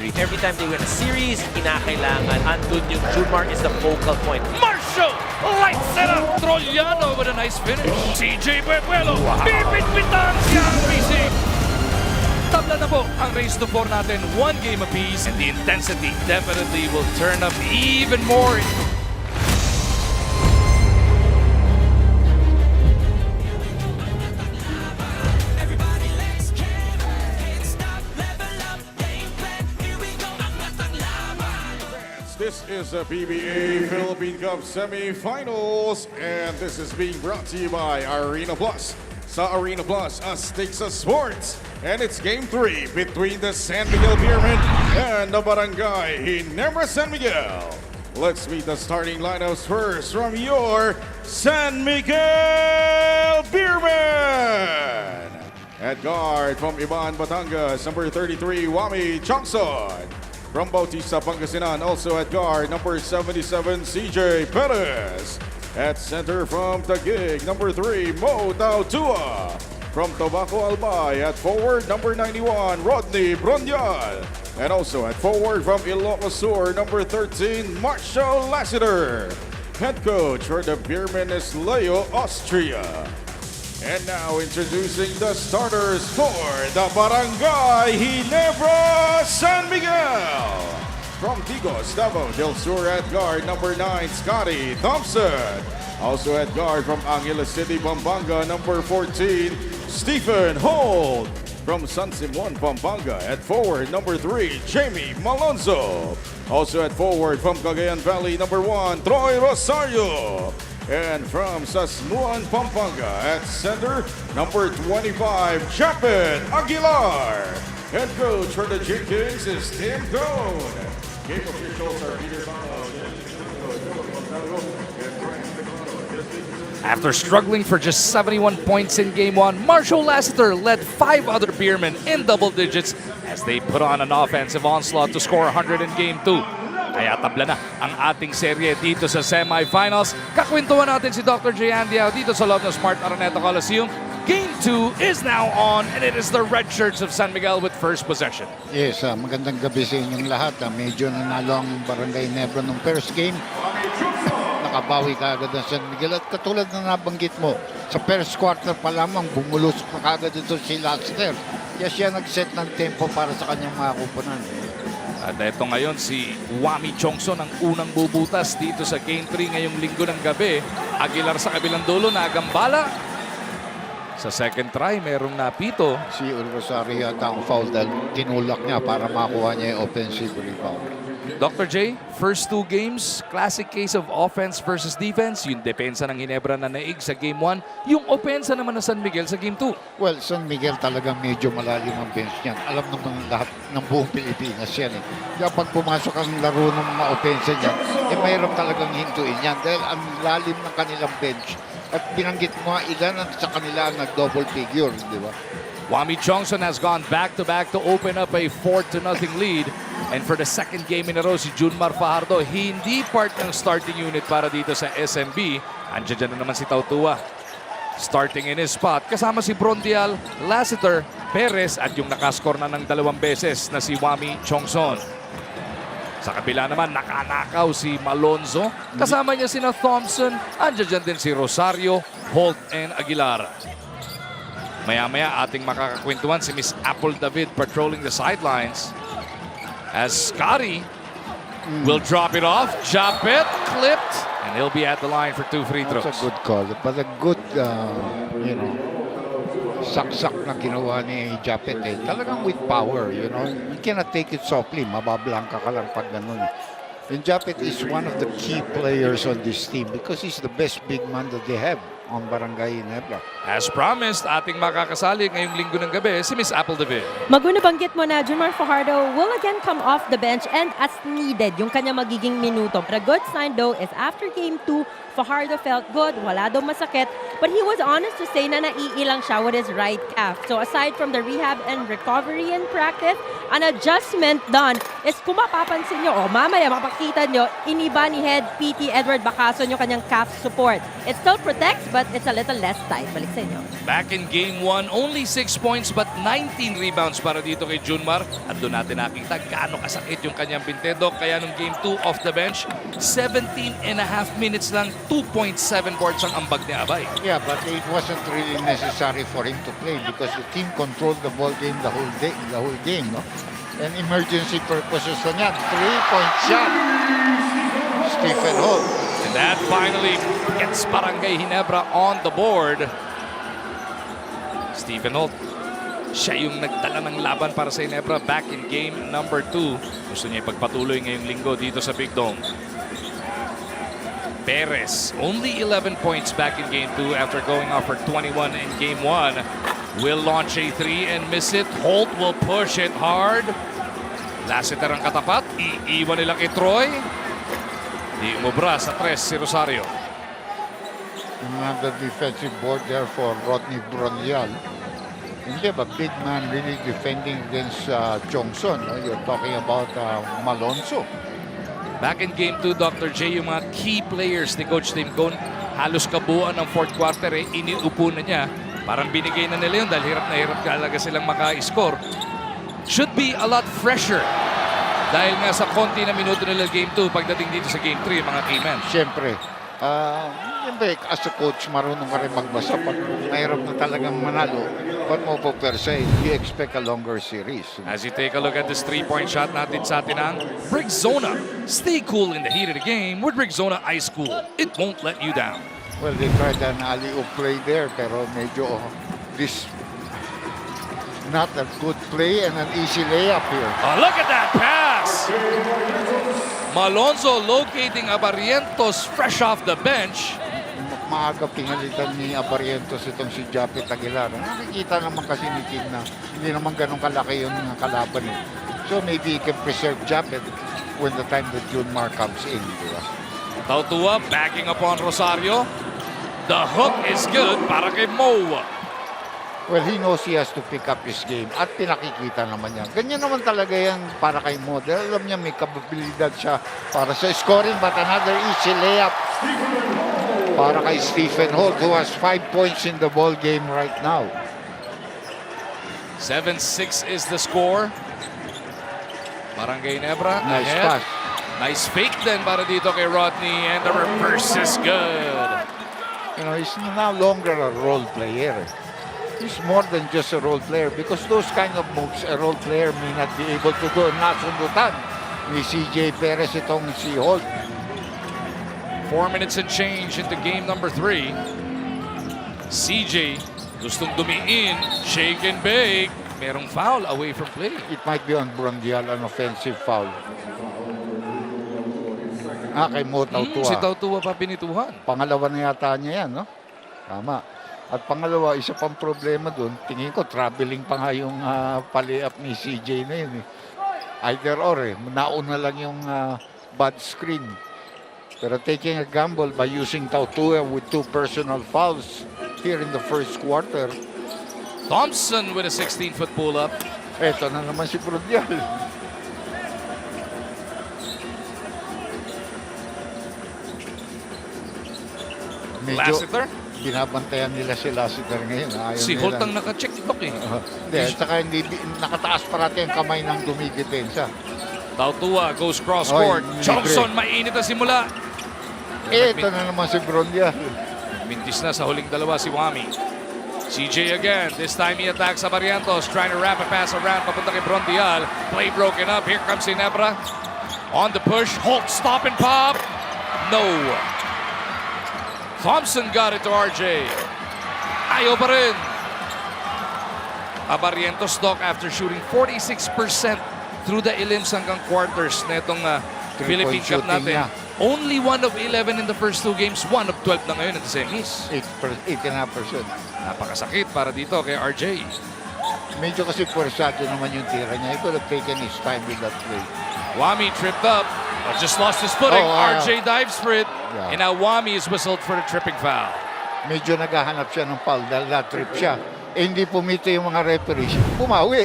Every time they win a series, kinakailangan. Andun yung Junmar is the focal point. Marshall lights it up. Trollano with a nice finish. CJ Buenuelo. Pipit-pitan si RPC. Tabla na po ang race to 4 natin. 1 game apiece and the intensity definitely will turn up even more. This is the PBA Philippine Cup semifinals, and this is being brought to you by Arena Plus. Sa Arena Plus, Azteca Sports, and it's Game 3 between the San Miguel Beermen and the Barangay Ginebra San Miguel. Let's meet the starting lineups first from your San Miguel Beermen. At guard from Iban, Batangas, number 33, Wami Chongson. From Bautista, Pangasinan, also at guard, number 77, CJ Perez. At center from Taguig, number 3, Mo Tautua. From Tobacco Albay, at forward, number 91, Rodney Bronyal. And also at forward from Ilocos Sur, number 13, Marshall Lassiter. Head coach for the Beermen is Leo Austria. And now introducing the starters for the Barangay Ginebra San Miguel. From Tigos, Davao del Sur at guard, number 9, Scotty Thompson. Also at guard from Angeles City, Pampanga, number 14, Stephen Holt. From San Simon, Pampanga, at forward, number 3, Jamie Malonzo. Also at forward from Cagayan Valley, number 1, Troy Rosario. And from Sasmuan, Pampanga, at center, number 25, Japet Aguilar. Head coach for the J-Kings is Tim Cone. Game officials are Peter After struggling for just 71 points in Game 1, Marshall Lassiter led 5 other Beermen in double digits as they put on an offensive onslaught to score 100 in Game 2. Kaya tabla na ang ating serye dito sa semifinals. Kakwentuhan natin si Dr. J. Andiao dito sa loob ng Smart Araneta Coliseum. Game 2 is now on and it is the red shirts of San Miguel with first possession. Yes, magandang gabi sa inyong lahat. Medyo nanalo ang Barangay Ginebra nung first game. Nakabawi kaagad ang San Miguel at katulad na nabanggit mo, sa first quarter pa lamang bumulusok na kaagad ito si Lassiter. Kaya siya nag-set ng tempo para sa kanyang mga kupunan. At ito ngayon si Wami Chongson ang unang bubutas dito sa Game 3 ngayong linggo ng gabi. Aguilar sa kabilang dulo na agambala. Sa second try, merong napito. Si Rosario yata ang foul dahil tinulak niya para makuha niya yung offensive rebound. Dr. J, first 2 games, classic case of offense versus defense. Yung depensa ng Ginebra na naig sa Game 1. Yung opensa naman ng San Miguel sa Game 2. Well, San Miguel talagang medyo malalim ang bench niyan. Alam naman lahat ng buong Pilipinas yan. Kaya pag pumasok ang laro ng mga opensa niyan, mayroon talagang hintuin yan. Dahil ang lalim ng kanilang bench. At binanggit mo nga ilan sa kanila nag-double figure, di ba? Wami Chongson has gone back-to-back to open up a 4-0 lead. And for the second game in a row, si Junmar Fajardo, hindi part ng starting unit para dito sa SMB. Andiyan dyan na naman si Tautua. Starting in his spot, kasama si Brondial, Lassiter, Perez, at yung nakascore na ng 2 beses na si Wami Chongson. Sa kabila naman, nakanakaw si Malonzo. Kasama niya sina Thompson. Andiyan dyan din si Rosario, Holt, and Aguilar. Maya-maya ating makakakwentuhan si Miss Apple David patrolling the sidelines. As Scotty will drop it off. Japet clipped. And he'll be at the line for 2 free throws. That's a good call. But a good, saksak na ginawa ni Japet. Talagang with power, you cannot take it softly. Mabablanka ka lang pag ganun. And Japet is one of the key players on this team because he's the best big man that they have on Barangay Ginebra. As promised, ating makakasali ngayong linggo ng gabi si Miss Apple David. Maguna banggit mo na Junmar Fajardo will again come off the bench and as needed yung kanya magiging minuto. But a good sign though is after Game 2, Fajardo felt good, wala daw masakit, but he was honest to say na naiilang siya with his right calf. So aside from the rehab and recovery and practice, an adjustment done is kung mapapansin nyo, mamaya mapakita nyo, iniba ni Head PT Edward Bacason yung kanyang calf support. It still protects, but it's a little less tight. Balik sa inyo. Back in game 1, only 6 points but 19 rebounds para dito kay Junmar. At doon natin nakita gaano kasakit yung kanyang bintedok. Kaya nung game 2 off the bench, 17.5 minutes lang, 2.7 boards ang ambag ni Abay. Yeah, but it wasn't really necessary for him to play because the team controlled the ball game the whole game, no? And emergency purposes na yan. 3-point shot. Stephen Holt. And that finally gets Barangay Ginebra on the board. Stephen Holt, siya yung nagdala ng laban para sa Ginebra back in game number 2. Gusto niya ipagpatuloy ngayong linggo dito sa Big Dome. Perez, only 11 points back in game 2 after going off for 21 in game 1. Will launch a 3 and miss it. Holt will push it hard. Lassiter ang katapat. Iiwan nila kay Troy. Di umubra sa 3 si Rosario. Another defensive board there for Rodney Bronial. Hindi ba big man really defending against Johnson? No? You're talking about Malonzo. Back in game 2, Dr. J, yung mga key players ni Coach Tim Cone, halos kabuuan ng fourth quarter, iniupo na niya. Parang binigay na nila yun dahil hirap na hirap talaga silang maka-score. Should be a lot fresher dahil nga sa konti na minuto nila game 2 pagdating dito sa game 3, mga key men. Siyempre, as a coach, marunong ka rin magbasa. Pag mahirap na talagang manalo, pag mo po per se, you expect a longer series. As you take a look at this 3-point shot natin sa atin ang Brigzona. Stay cool in the heat of the game with Brigzona Ice Cool. It won't let you down. Well, they tried an alley-oop play there, pero medyo this not a good play and an easy layup here. Oh, look at that pass! Malonzo locating Abarientos fresh off the bench. Maaga pinalitan ni Abarientos itong si Japet Aguilar. Nakikita naman kasi ni Kim na hindi naman ganun kalaki yung kalaban. So maybe he can preserve Japet when the time that Junmar comes in. Diba? Tautua backing upon Rosario. The hook is good para kay Mo. Well, he knows he has to pick up his game at pinakikita naman niya. Ganyan naman talaga yan para kay Mo. Dahil alam niya may kapabilidad siya para sa scoring, but another easy layup para kay Stephen Holt who has 5 points in the ball game right now. 7-6 is the score. Barangay Ginebra. Nice ahead. pass. Nice fake then para dito kay Rodney, and the reverse is good. You know, he's no longer a role player. He's more than just a role player because those kind of moves a role player may not be able to do. Nasundutan ni CJ Perez itong si Holt. 4 minutes and change into game number 3. CJ gustong dumiin, shake and bake. Merong foul away from play. It might be on Brundial, an offensive foul. Kay Mo Tautua. Si Tautua pa pinituhan. Pangalawa na yata niya yan, no? Tama. At pangalawa, isa pang problema dun, tingin ko, traveling pa nga yung pali-up ni CJ na yun. Either or, nauna lang yung bad screen. Pero taking a gamble by using Tautua with 2 personal fouls here in the first quarter. Thompson with a 16-foot pull-up. Eto na naman si Brundial. Lassiter? Binabantayan nila si Lassiter ngayon. Ayaw Si nila. Holt ang naka-check ito eh. Hindi, at saka hindi, nakataas parati ang kamay ng dumidepensa. Tautua goes cross-court. Oy, Johnson, mainit na simula. Ito na naman si Brundial. Mintis na sa huling dalawa si Wami. CJ again. This time he attacks Abarientos. Trying to wrap a pass around. Papunta kay Brundial. Play broken up. Here comes Ginebra. On the push. Holt stop and pop. No. Thompson got it to RJ. Ayaw pa rin. Abarientos, Doc, after shooting 46% through the elims hanggang quarters na itong Philippine Cup natin. Only 1 of 11 in the first 2 games. 1 of 12 na ngayon in the semis. 8.5%. Napakasakit para dito kay RJ. Medyo kasi puwersado naman yung tira niya. He could have taken his time with that play. Wami tripped up, but just lost his footing. RJ dives for it. Yeah. And now Wami is whistled for the tripping foul. Medyo naghahanap siya ng foul dahil na-trip siya. Eh, hindi pumito yung mga referees. Pumawi.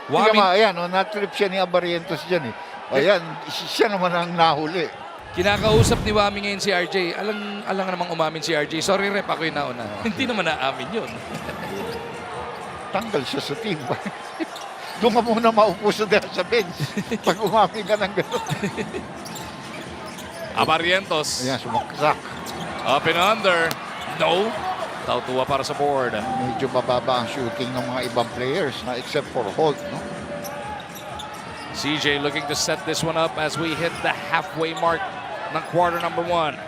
Tingnan Wami, mo, ayan, na-trip siya ni Abarientos dyan eh. Ayan, siya naman ang nahuli. kinakausap ni Wami ngayon si RJ. Alang namang umamin si RJ. Sorry rep, ako yung nauna. Hindi naman naamin yun. Tanggal siya sa team. Doon ka muna maupo sa bench. Pag umamin ka ng gano'n. Abarientos. Ayan, sumaksak. Up and under. No. Tautuwa para sa board. Medyo bababa ang shooting ng mga ibang players na except for Holt, no? CJ looking to set this one up as we hit the halfway mark ng quarter number 1.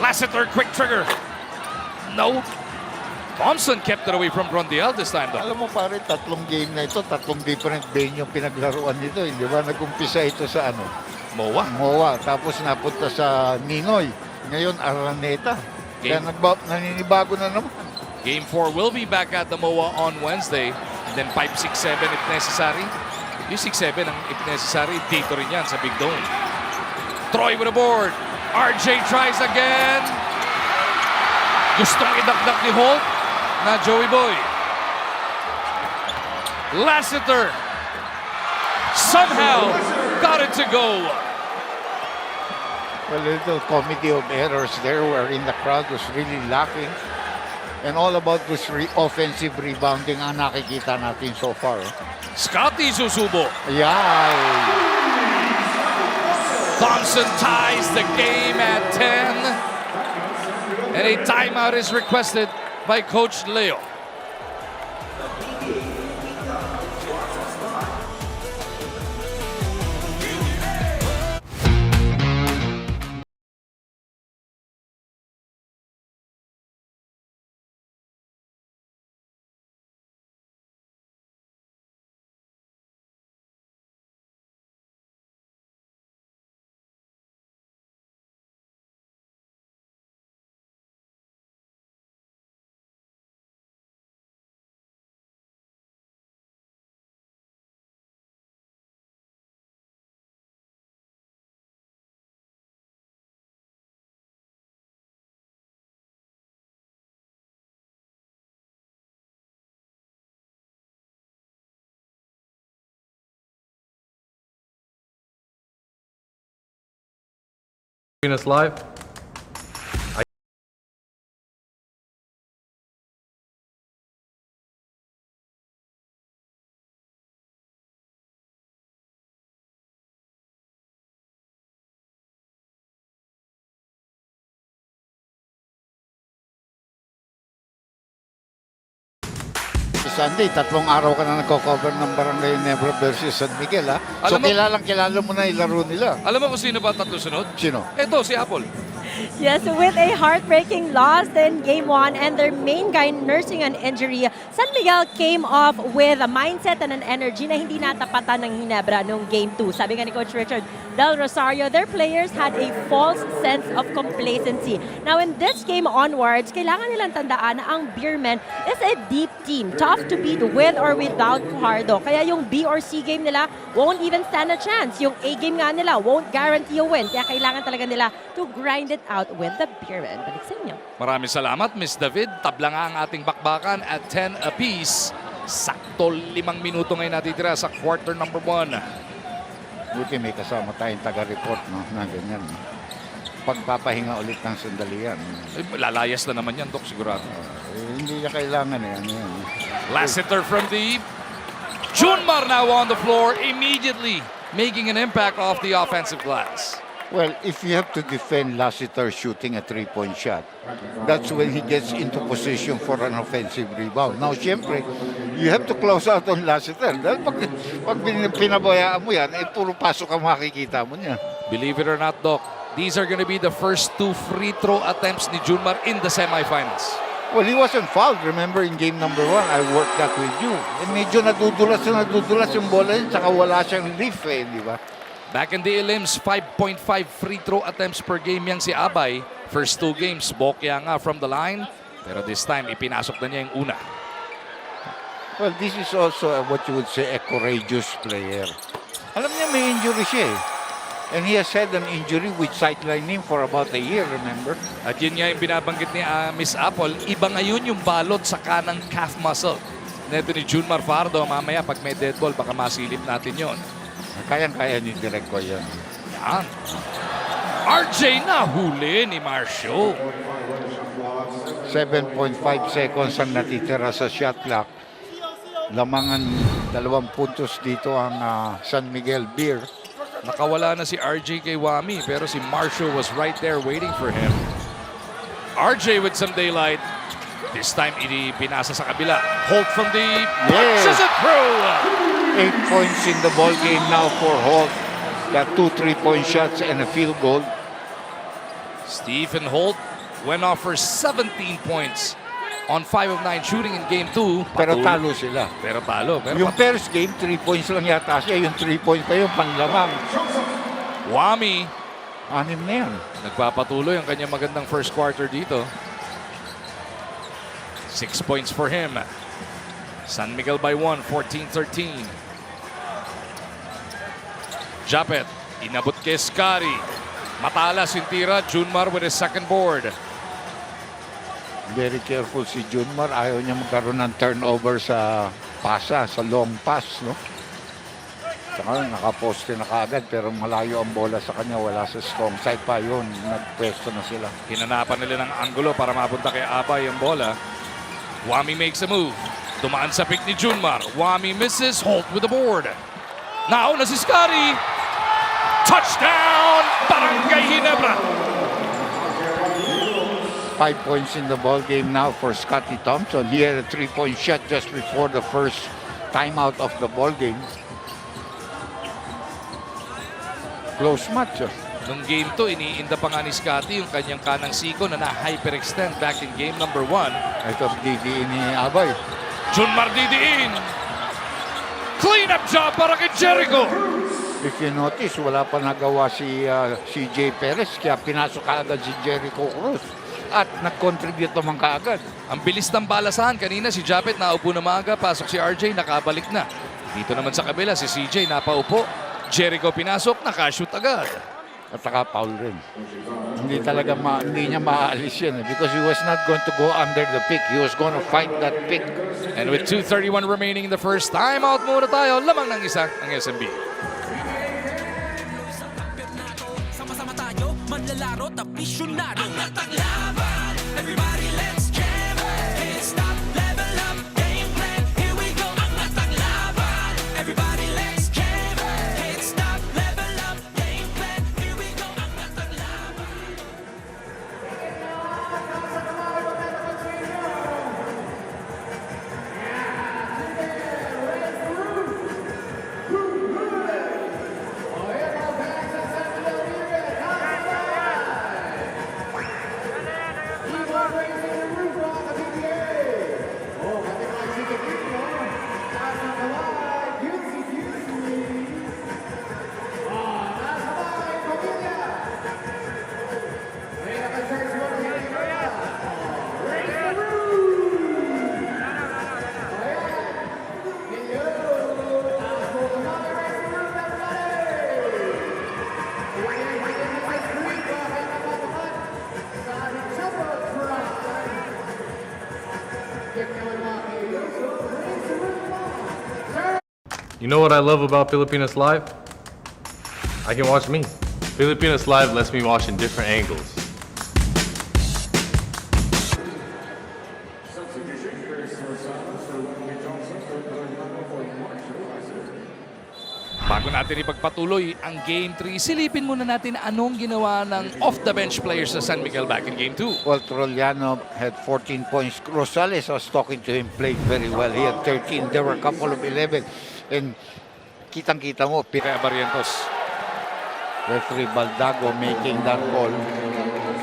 Lassiter, quick trigger. No. Thompson kept it away from Rondiel this time though. Alam mo pare, tatlong game na ito, tatlong different venue pinaglaruan nito. Hindi ba? Nag-umpisa ito sa MOA. MOA, tapos napunta sa Ninoy. Ngayon, Araneta. Kaya Game. naninibago na naman. Game 4 will be back at the MOA on Wednesday. And then 5, 6, 7 if necessary. Yung 6, 7 ang if necessary, dito rin yan sa Big Dome. Troy with a board. RJ tries again. Gustong idakdak ni Holt na Joey Boy. Lassiter somehow got it to go. A little comedy of errors there wherein the crowd was really laughing. And all about this offensive rebounding ang nakikita natin so far. Scotty susubo. Yeah. Thompson ties the game at 10. And a timeout is requested by Coach Leo. Us live. Sunday, 3 araw ka na nagko-cover ng Barangay Ginebra versus San Miguel, ha? So, Alam mo- kilala mo na ilaro nila. Alam mo kung sino ba tatlo sunod? Sino? Ito, si Apple. Yes, with a heartbreaking loss in Game 1 and their main guy nursing an injury, San Miguel came off with a mindset and an energy na hindi natapatan ng Ginebra nung Game 2. Sabi nga ni Coach Richard Del Rosario, their players had a false sense of complacency. Now in this game onwards, kailangan nilang tandaan na ang Beermen is a deep team, tough to beat with or without Fajardo. Kaya yung B or C game nila won't even stand a chance. Yung A game nga nila won't guarantee a win. Kaya kailangan talaga nila to grind it out with the Beermen. Balik sa inyo. Maraming salamat, Miss David. Tabla nga ang ating bakbakan at 10 apiece. Sakto 5 minuto ngayon natitira sa quarter number 1. Buti may kasama tayong taga-report, no? Na ganyan. Pagpapahinga ulit ng sandali yan. Lalayas na naman yan, Dok, sigurado. Hindi niya kailangan yan. Lassiter from deep. Junmar now on the floor immediately, making an impact off the offensive glass. Well, if you have to defend Lassiter shooting a 3-point shot, that's when he gets into position for an offensive rebound. Now, siyempre, you have to close out on Lassiter. Dahil pag pinabayaan mo yan, puro pasok ang makikita mo niya. Believe it or not, Doc, these are going to be the first 2 free throw attempts ni Junmar in the semifinals. Well, he wasn't fouled. Remember, in game number 1, I worked that with you. Medyo nadudulas yung bola yun, saka wala siyang leaf di ba? Back in the elims, 5.5 free throw attempts per game yang si Abay. First 2 games, bokya nga from the line. Pero this time, ipinasok na niya yung una. Well, this is also what you would say a courageous player. Alam niya may injury siya eh. And he has had an injury which sidelined him for about a year, remember? At yun nga yung binabanggit ni Miss Apple, iba ngayon yung balot sa kanang calf muscle. neto ni Junmar Fajardo. Mamaya pag may dead ball, baka masilip natin yon. Kayang-kaya ni Direk ko yan. Yan. RJ na huli ni Marcio. 7.5 seconds ang natitira sa shot clock. Lamangan 2 puntos dito ang San Miguel Beer. Nakawala na si RJ kay Wami, pero si Marcio was right there waiting for him. RJ with some daylight. This time, pinasa sa kabila. Holt from deep. Punches it through. 8 points in the ball game now for Holt. Got 2 3-point shots and a field goal. Stephen Holt went off for 17 points on 5 of 9 shooting in game 2. Pero talo sila. Pero talo. Yung first game, 3 points lang yata siya. Yung 3 points pa yung panlamang. Wami, 6 na yan. nagpapatuloy ang kanyang magandang first quarter dito. 6 points for him. San Miguel by 1, 14-13. Japet, inabot kay Scary. Matalas yung tira. Junmar with his second board. Very careful si Junmar. Ayaw niya magkaroon ng turnover sa pasa, sa long pass, no? Saka nakaposte na kaagad pero malayo ang bola sa kanya. Wala sa strong side pa yun. Nagpwesto na sila. Hinanapan nila ng anggulo para mapunta kay Abay ang bola. Wami makes a move. Dumaan sa pick ni Junmar. Wami misses. Holt with the board. Now na si Scary. Touchdown! Barangay Ginebra. 5 points in the ball game now for Scotty Thompson. He had a 3-point shot just before the first timeout of the ball game. Close match. Nung game to, iniinda pa nga ni Scotty yung kanyang kanang siko na na-hyperextend back in game number 1. Ito didiin ni Abay. Junmar didiin. Clean up job para kay Jericho. If you notice, wala pa nagawa si CJ Perez kaya pinasok kaagad si Jericho Cruz. At nag-contribute naman kaagad. Ang bilis ng balasahan. Kanina si Japet naupo na maaga. Pasok si RJ, nakabalik na. Dito naman sa kabila, si CJ napaupo. Jericho pinasok, nakashoot agad. At saka foul rin. Hindi talaga hindi niya maaalis yan because he was not going to go under the pick. He was going to fight that pick. And with 2:31 remaining in the first, timeout muna tayo. Lamang ng isa ang SMB. Sama-sama tayo, manlalaro, tapisyonado. Angat ang laban, everybody let's jam. Can't stop, level up, game plan, here we go. Angat ang laban, everybody let's jam. Can't stop, level up, game plan, here we go. Angat ang laban. You know what I love about Filipinas Live? I can watch me. Filipinas Live lets me watch in different angles. Bago natin ipagpatuloy ang Game 3, silipin muna natin anong ginawa ng off-the-bench players sa San Miguel back in Game 2. Well, Troliano had 14 points. Rosales, I was talking to him, played very well. He had 13. There were a couple of 11. And kitang-kita mo, Kaya Barrientos. referee Baldago making that call.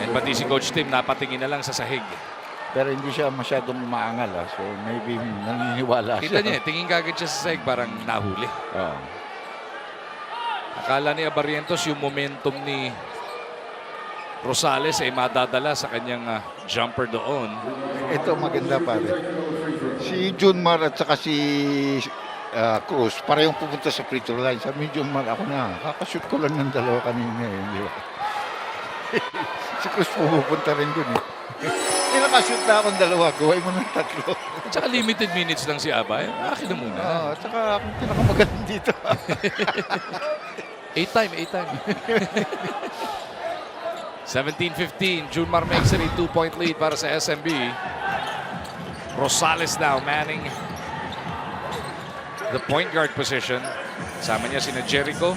And pati si Coach Tim napatingin na lang sa sahig. Pero hindi siya masyadong maangal. So maybe naniniwala Kita siya. niya, tingin kagad siya sa sahig, parang nahuli. Oh. Akala ni Barrientos yung momentum ni Rosales ay madadala sa kanyang jumper doon. Ito maganda pare. Si Junmar at saka si Cruz, parehong pupunta sa free throw line. Sabi ni Junmar, ako na, kakashoot ko lang ng dalawa kanina. Di ba? Si Cruz pupunta rin dun. Nakashoot na akong dalawa. Gawin mo ng tatlo. Tsaka limited minutes lang si Abay. Akin na muna. Tsaka akong pinakamagaling dito. 8-time. 17-15. Junmar makes it a 2-point lead para sa SMB. Rosales now manning the point guard position. Sama niya sina Jericho,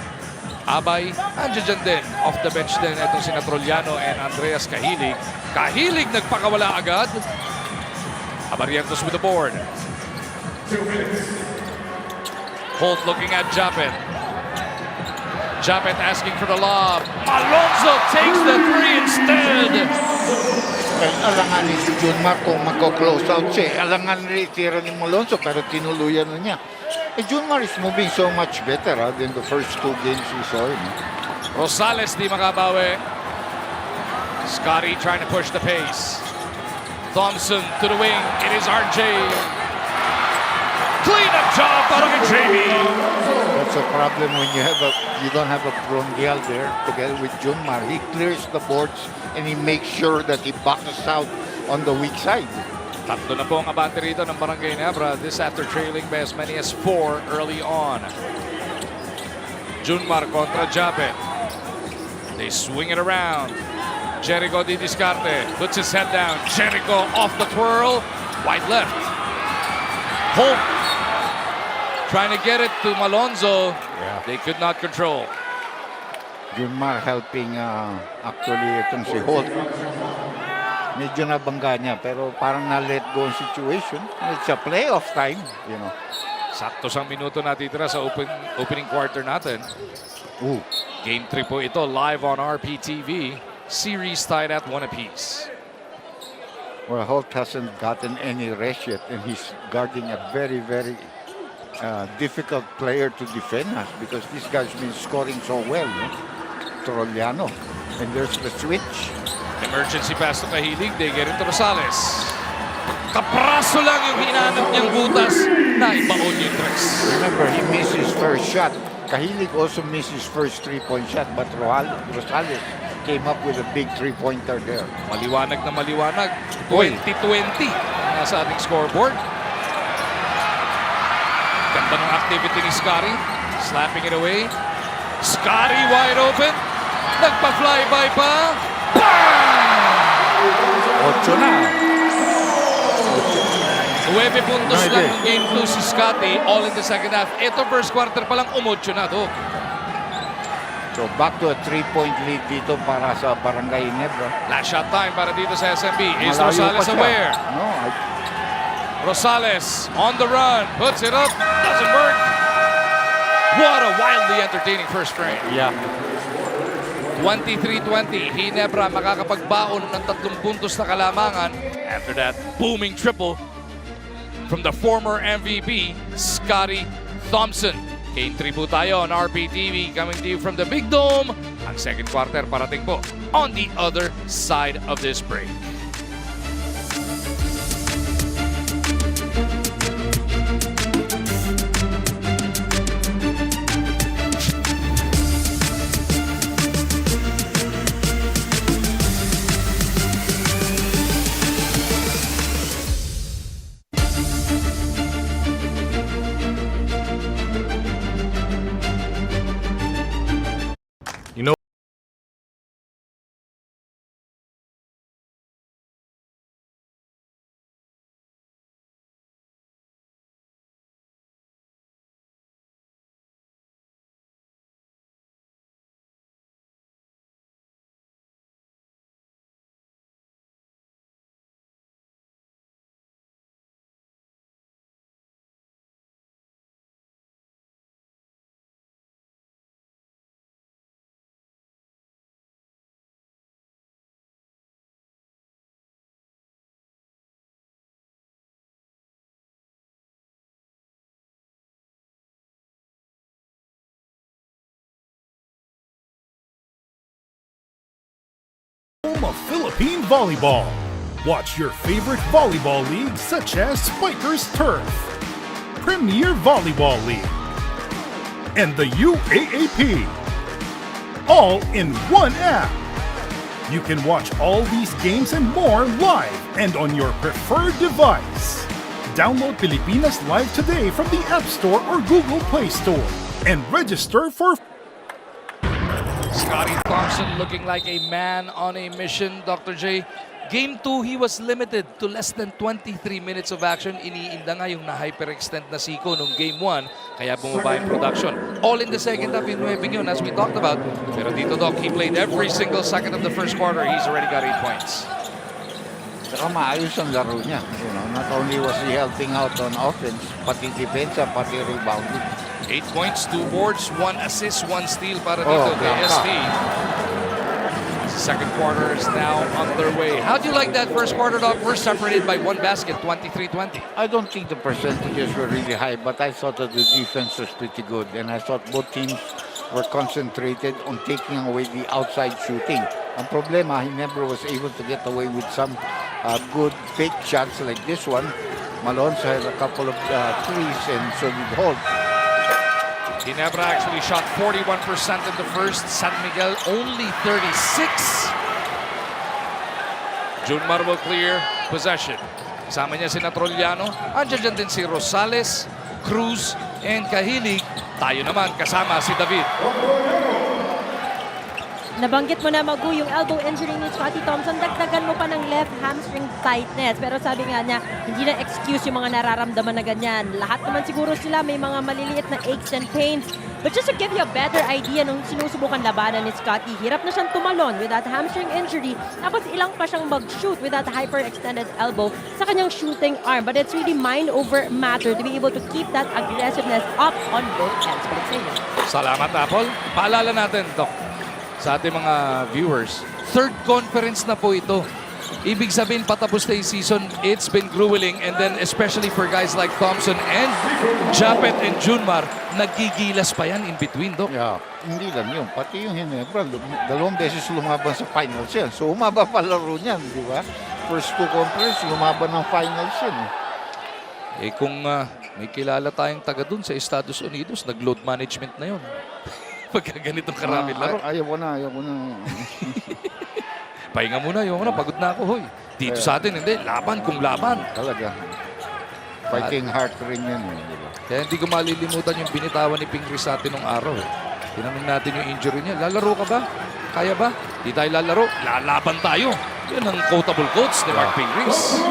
Abay, andyan din. Off the bench din itong sina Troliano and Andreas Kahilig. Kahilig nagpakawala agad. Abarientos with the board. Holt looking at Japet. Japet asking for the lob. Alonso takes the three instead. Alanganin si Junmar kung magko-close out siya. Alanganin rin tira ni Alonso pero tinuluyan na niya. Junmar is moving so much better than the first 2 games we saw him. Rosales di makabawi. Scotty trying to push the pace. Thompson to the wing. It is RJ. Clean up job para kay Jamie. That's a problem when you don't have a Brondial there together with Junmar. He clears the boards and he makes sure that he backs out on the weak side. Tatlo na po ang abante rito ng Barangay Ginebra. This after trailing by as many as 4 early on. Junmar kontra Japet. They swing it around. Jericho di discarte. Puts his head down. Jericho off the twirl. Wide left. Holt trying to get it to Malonzo. They could not control. Junmar helping actually itong si Holt. Medyo nabangga niya pero parang na-let go ang situation. It's a playoff time, you know. Sakto sang minuto natitira sa opening quarter natin. Game 3 po ito live on RPTV. Series tied at 1 apiece. Well, Holt hasn't gotten any rest yet and he's guarding a very, very difficult player to defend us because this guy's been scoring so well, no? Troliano. And there's the switch. Emergency pass to Kahilig. They get it to Rosales. Kapraso lang yung hinanap niyang butas na ibaon yung tres. Remember, he missed his first shot. Kahilig also missed his first 3-point shot but Rosales came up with a big 3-pointer there. Maliwanag na maliwanag. 20-20 nasa ating scoreboard. Ganda ng activity ni Scotty. Slapping it away. Scotty wide open. Nagpa-flyby pa. Bang! 8 na. 9 puntos lang ng game 2 si Scotty, all in the second half. Ito first quarter pa lang, 8 na to. So back to a 3-point lead dito para sa Barangay Ginebra. Last shot time para dito sa SMB. Is Malayo Rosales pa siya. aware? No, Rosales on the run. Puts it up. Doesn't work. What a wildly entertaining first frame. yeah. 23-20. Ginebra makakapagbaon ng 3 puntos na kalamangan. After that, booming triple from the former MVP, Scotty Thompson. Game 3 po tayo on RPTV coming to you from the Big Dome. Ang second quarter parating po on the other side of this break. Home of Philippine volleyball. Watch your favorite volleyball leagues such as Spikers Turf, Premier Volleyball League, and the UAAP. All in one app. You can watch all these games and more live and on your preferred device. Download Pilipinas Live today from the App Store or Google Play Store and register for Scotty Thompson looking like a man on a mission, Dr. J. Game 2, he was limited to less than 23 minutes of action. Iniinda nga yung na-hyperextend na Siko nung Game 1, kaya bumaba yung production. All in the second half, inuwebing yun, as we talked about. Pero dito, Doc, he played every single second of the first quarter. He's already got 8 points. Saka maayos ang laro niya. You know, not only was he helping out on offense, pati depensa, pati rebounding. 8 points, 2 boards, 1 assist, 1 steal para dito kay ST. Second quarter is now underway. How do you like that first quarter, Doc? We're separated by 1 basket, 23-20. I don't think the percentages were really high, but I thought that the defense was pretty good. And I thought both teams were concentrated on taking away the outside shooting. Ang problema, he never was able to get away with some good fake shots like this one. Malonzo had a couple of threes and so did Holt. Ginebra actually shot 41% in the first. San Miguel only 36. Junmar will clear possession. Kasama niya si Trollano. Andiyan din si Rosales, Cruz, and Kahilig. Tayo naman kasama si David. Nabanggit mo na, Magu, yung elbow injury ni Scotty Thompson. Dagdagan mo pa ng left hamstring tightness. Pero sabi nga niya, hindi na excuse yung mga nararamdaman na ganyan. Lahat naman siguro sila may mga maliliit na aches and pains. But just to give you a better idea nung sinusubukan labanan ni Scotty, hirap na siyang tumalon with that hamstring injury. Tapos ilang pa siyang mag-shoot with that hyperextended elbow sa kanyang shooting arm. But it's really mind over matter to be able to keep that aggressiveness up on both ends. Balik sa inyo. Salamat, Apple. Paalala natin, Doc, sa ating mga viewers, third conference na po ito. Ibig sabihin, patapos na yung season, it's been grueling. And then, especially for guys like Thompson and Japet and Junmar, nagigilas pa yan in between, Doc. Yeah, hindi lang yun. Pati yung Ginebra, dalawang beses lumaban sa finals yan. So, umaba pa laro niyan, di ba? First 2 conference, lumaban ng finals yan. Eh kung may kilala tayong taga dun sa Estados Unidos, nag-load management na yun. Pagka ganitong karami laro. Ayaw ko na. Pahinga muna, pagod na ako, hoy. Dito sa atin, hindi. Laban kung laban. Talaga. Fighting heart rin yan. Di ba? Kaya hindi ko malilimutan yung binitawan ni Pingris sa atin nung araw. Tinanong natin yung injury niya. Lalaro ka ba? Kaya ba? Di tayo lalaro. Lalaban tayo. Yan ang quotable quotes ni Mark Pingris.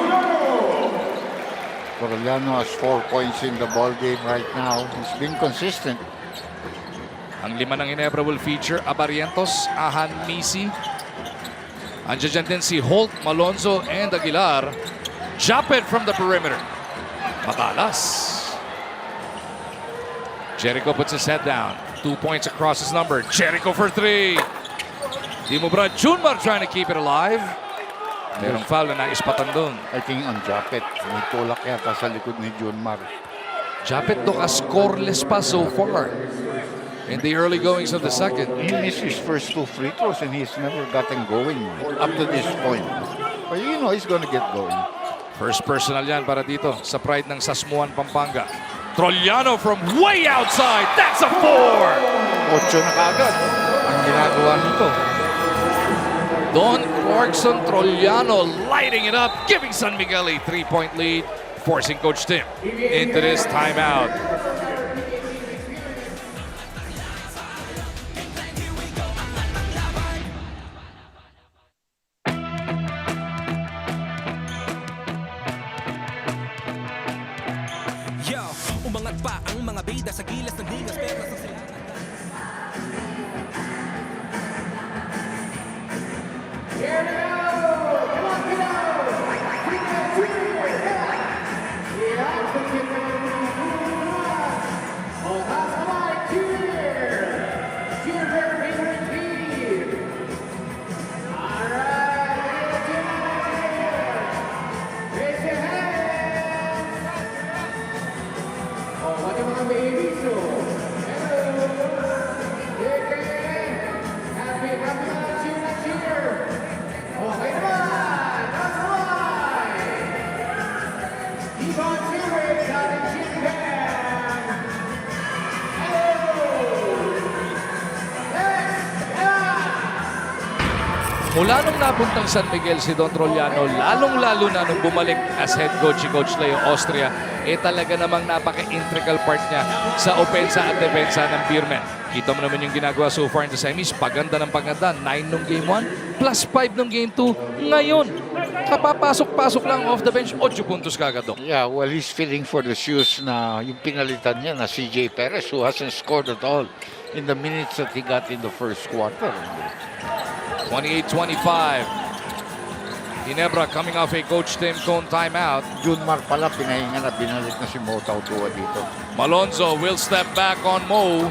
Corellano has 4 points in the ball game right now. He's been consistent. Ang 5 ng Ginebra will feature Abarientos, Ahan, Misi. Andiyan din si Holt, Malonzo, and Aguilar. Japet from the perimeter. Matalas. Jericho puts his head down. 2 points across his number. Jericho for 3. Di mo ba, Junmar trying to keep it alive. Merong foul na naispatan doon. I think on Japet. May tulak yata sa likod ni Junmar. Japet scoreless pa so far in the early goings of the second. He missed his first 2 free throws and he's never gotten going up to this point. But you know he's gonna get going. First personal yan para dito sa pride ng Sasmuan, Pampanga. Trollano from way outside. That's a 4! 8 na kaagad ang ginagawa nito. Don Clarkson, Trollano lighting it up, giving San Miguel a 3-point lead, forcing Coach Tim into this timeout. Umangat pa ang mga bida sa gilas ng ligas pero sa sila. Mula nung napuntang San Miguel si Don Trollano, lalong-lalo na nung bumalik as head coach si Coach Leo Austria, talaga namang napaka-integral part niya sa opensa at depensa ng Beermen. Kita mo naman yung ginagawa so far in the semis. Paganda ng paganda. 9 nung game 1, plus 5 nung game 2. Ngayon, kapapasok-pasok lang off the bench, 8 puntos kagad, Dok. Yeah, well, he's feeling for the shoes na yung pinalitan niya na CJ Perez, who hasn't scored at all in the minutes that he got in the first quarter. 28-25. Ginebra coming off a Coach Tim Cone timeout. Junmar pala, pinahinga na, binalik na si Mo Tautua dito. Malonzo will step back on Mo.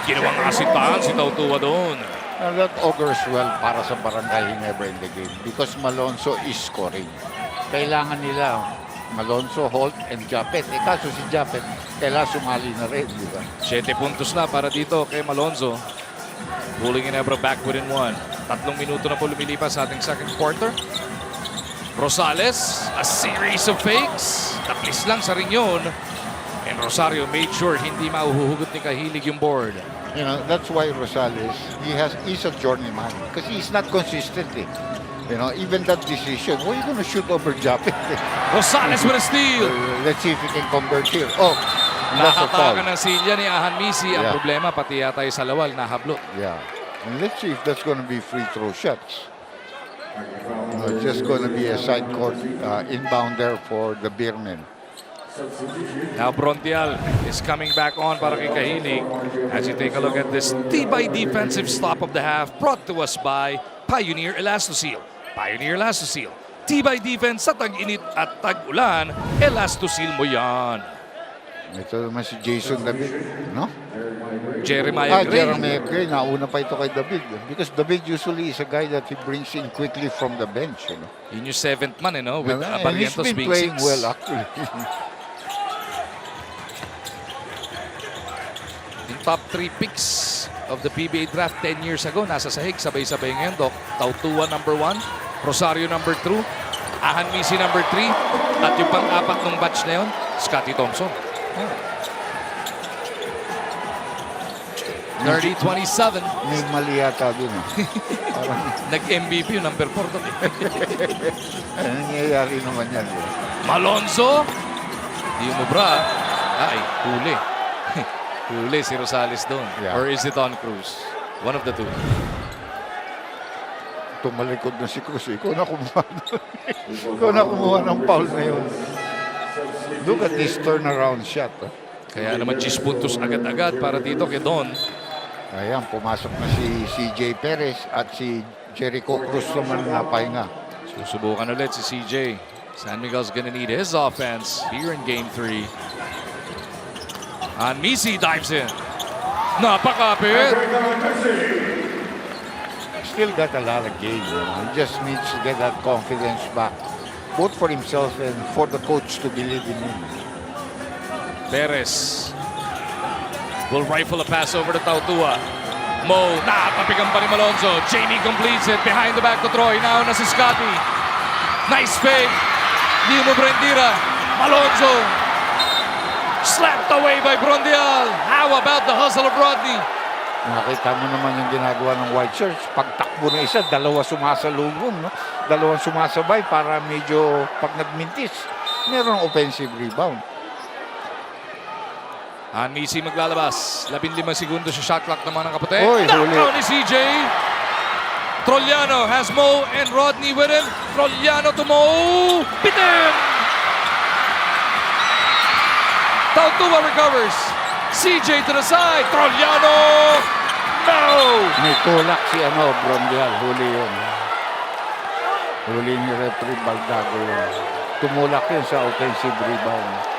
Ginawang asitahan si Tautua doon. And that augurs well para sa Barangay Ginebra in the game because Malonzo is scoring. Kailangan nila Malonzo, Holt, and Japet. Kaso si Japet, kailangan sumali na rin, di ba? 7 puntos na para dito kay Malonzo. Pulling Ginebra back within 1. 3 minuto na po lumilipas sa ating second quarter. Rosales, a series of fakes. Taplis lang sa ring yun. And Rosario made sure hindi mauhuhugot ni Kahilig yung board. You know, that's why Rosales, he's a journeyman because he's not consistent. You know, even that decision, why are you going to shoot over Japet? Rosales with a steal. Let's see if he can convert here. Oh, that's a foul. Nakatakan ng silya ni Ahan Misi. Ang Yeah. problema, pati yata yung sa lawal, nahablot. Yeah. And let's see if that's going to be free throw shots. Just going to be a side court inbound there for the Beermen. Now Brontial is coming back on para kay Kahilig. As you take a look at this tibay defensive stop of the half brought to us by Pioneer Elastoseal. Pioneer Elastoseal. Tibay defense sa tag-init at tag-ulan, Elastoseal mo yan. Ito naman si Jason David, no? Jeremiah Gray. Jeremiah Gray. Nauna pa ito kay David. Because David usually is a guy that he brings in quickly from the bench. You know? Yun yung 7th man, with And he's Barrientos been being playing 6. well, actually. Yung top 3 picks of the PBA draft 10 years ago, nasa sahig, sabay-sabay ngayon, Doc. Tautua number 1, Rosario number 2, Ahan Misi number 3, at yung pang-apat ng batch na yun, Scotty Thompson. 30-27. May mali yata dun. Nag-MVP yung number 4 doon. Ano nangyayari naman yan? Malonzo. Di umubra. Ay, huli. Huli si Rosales doon. Yeah. Or is it on Cruz? One of the two. Tumalikod na si Cruz. Ikaw na kumuha. Ikaw na kumuha ng foul na yun. Look at this turnaround shot. Kaya naman 10 puntos agad-agad para dito kay Don. Ayan, pumasok na si CJ Perez at si Jericho Cruz naman napahinga. Susubukan ulit si CJ. San Miguel's gonna need his offense here in Game 3. And Misi dives in. Napakapit. Still got a lot of game. You know? He just needs to get that confidence back. Both for himself and for the coach to believe in him. Perez will rifle a pass over to Tautua. Mo, napapigang pa ni Malonzo. Jamie completes it behind the back to Troy. Now na si Scotty. Nice fake. Di mo Brendira. Malonzo. Slapped away by Brondial. How about the hustle of Rodney? Nakita mo naman yung ginagawa ng White Shirts. Pagtakbo na isa, dalawa sumasalubong. No? Dalawang sumasabay para medyo pag nagmintis, merong offensive rebound. Misi maglalabas. 15 segundo sa shot clock naman ng kapatid. Oy, huli. Knockdown ni CJ. Trollano has Mo and Rodney with him. Trollano to Mo. Bitin! Tautua recovers. CJ to the side. Trollano. No! May tulak si Brondial. Huli yun. Huli ni referee Baldago yun. Tumulak yun sa offensive rebound.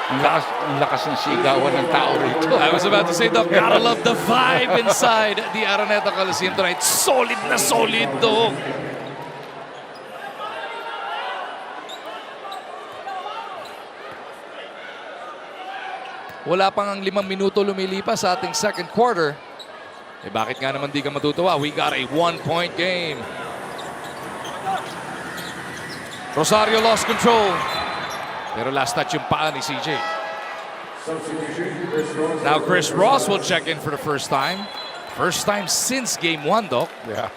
Ang lakas ng sigawan ng tao rito. I was about to say, Doc, gotta love the vibe inside the Araneta Coliseum tonight. Solid na solid, Doc. Wala pang ang 5 minuto lumilipas sa ating second quarter. Bakit nga naman di ka matutuwa? We got a 1-point game. Rosario lost control. Pero last touch yung paa ni CJ. Now Chris Ross will check in for the first time. First time since game 1, Doc. Yeah.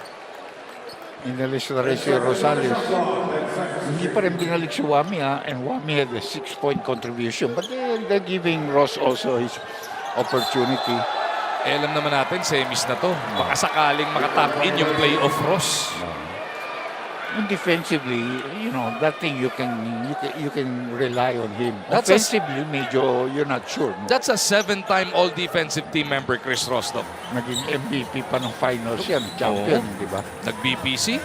inalis na rin si Rosales. Hindi pa rin binalik si Wami, and Wami had a 6-point contribution. But they're giving Ross also his opportunity. Alam naman natin, semis na to. Baka sakaling makatap in yung playoff Ross. And defensively, that thing you can rely on him. That's Offensively, medyo you're not sure. No? That's a 7-time all-defensive team member, Chris Ross. Naging MVP pa ng finals yan, champion, di ba? Nag-BPC,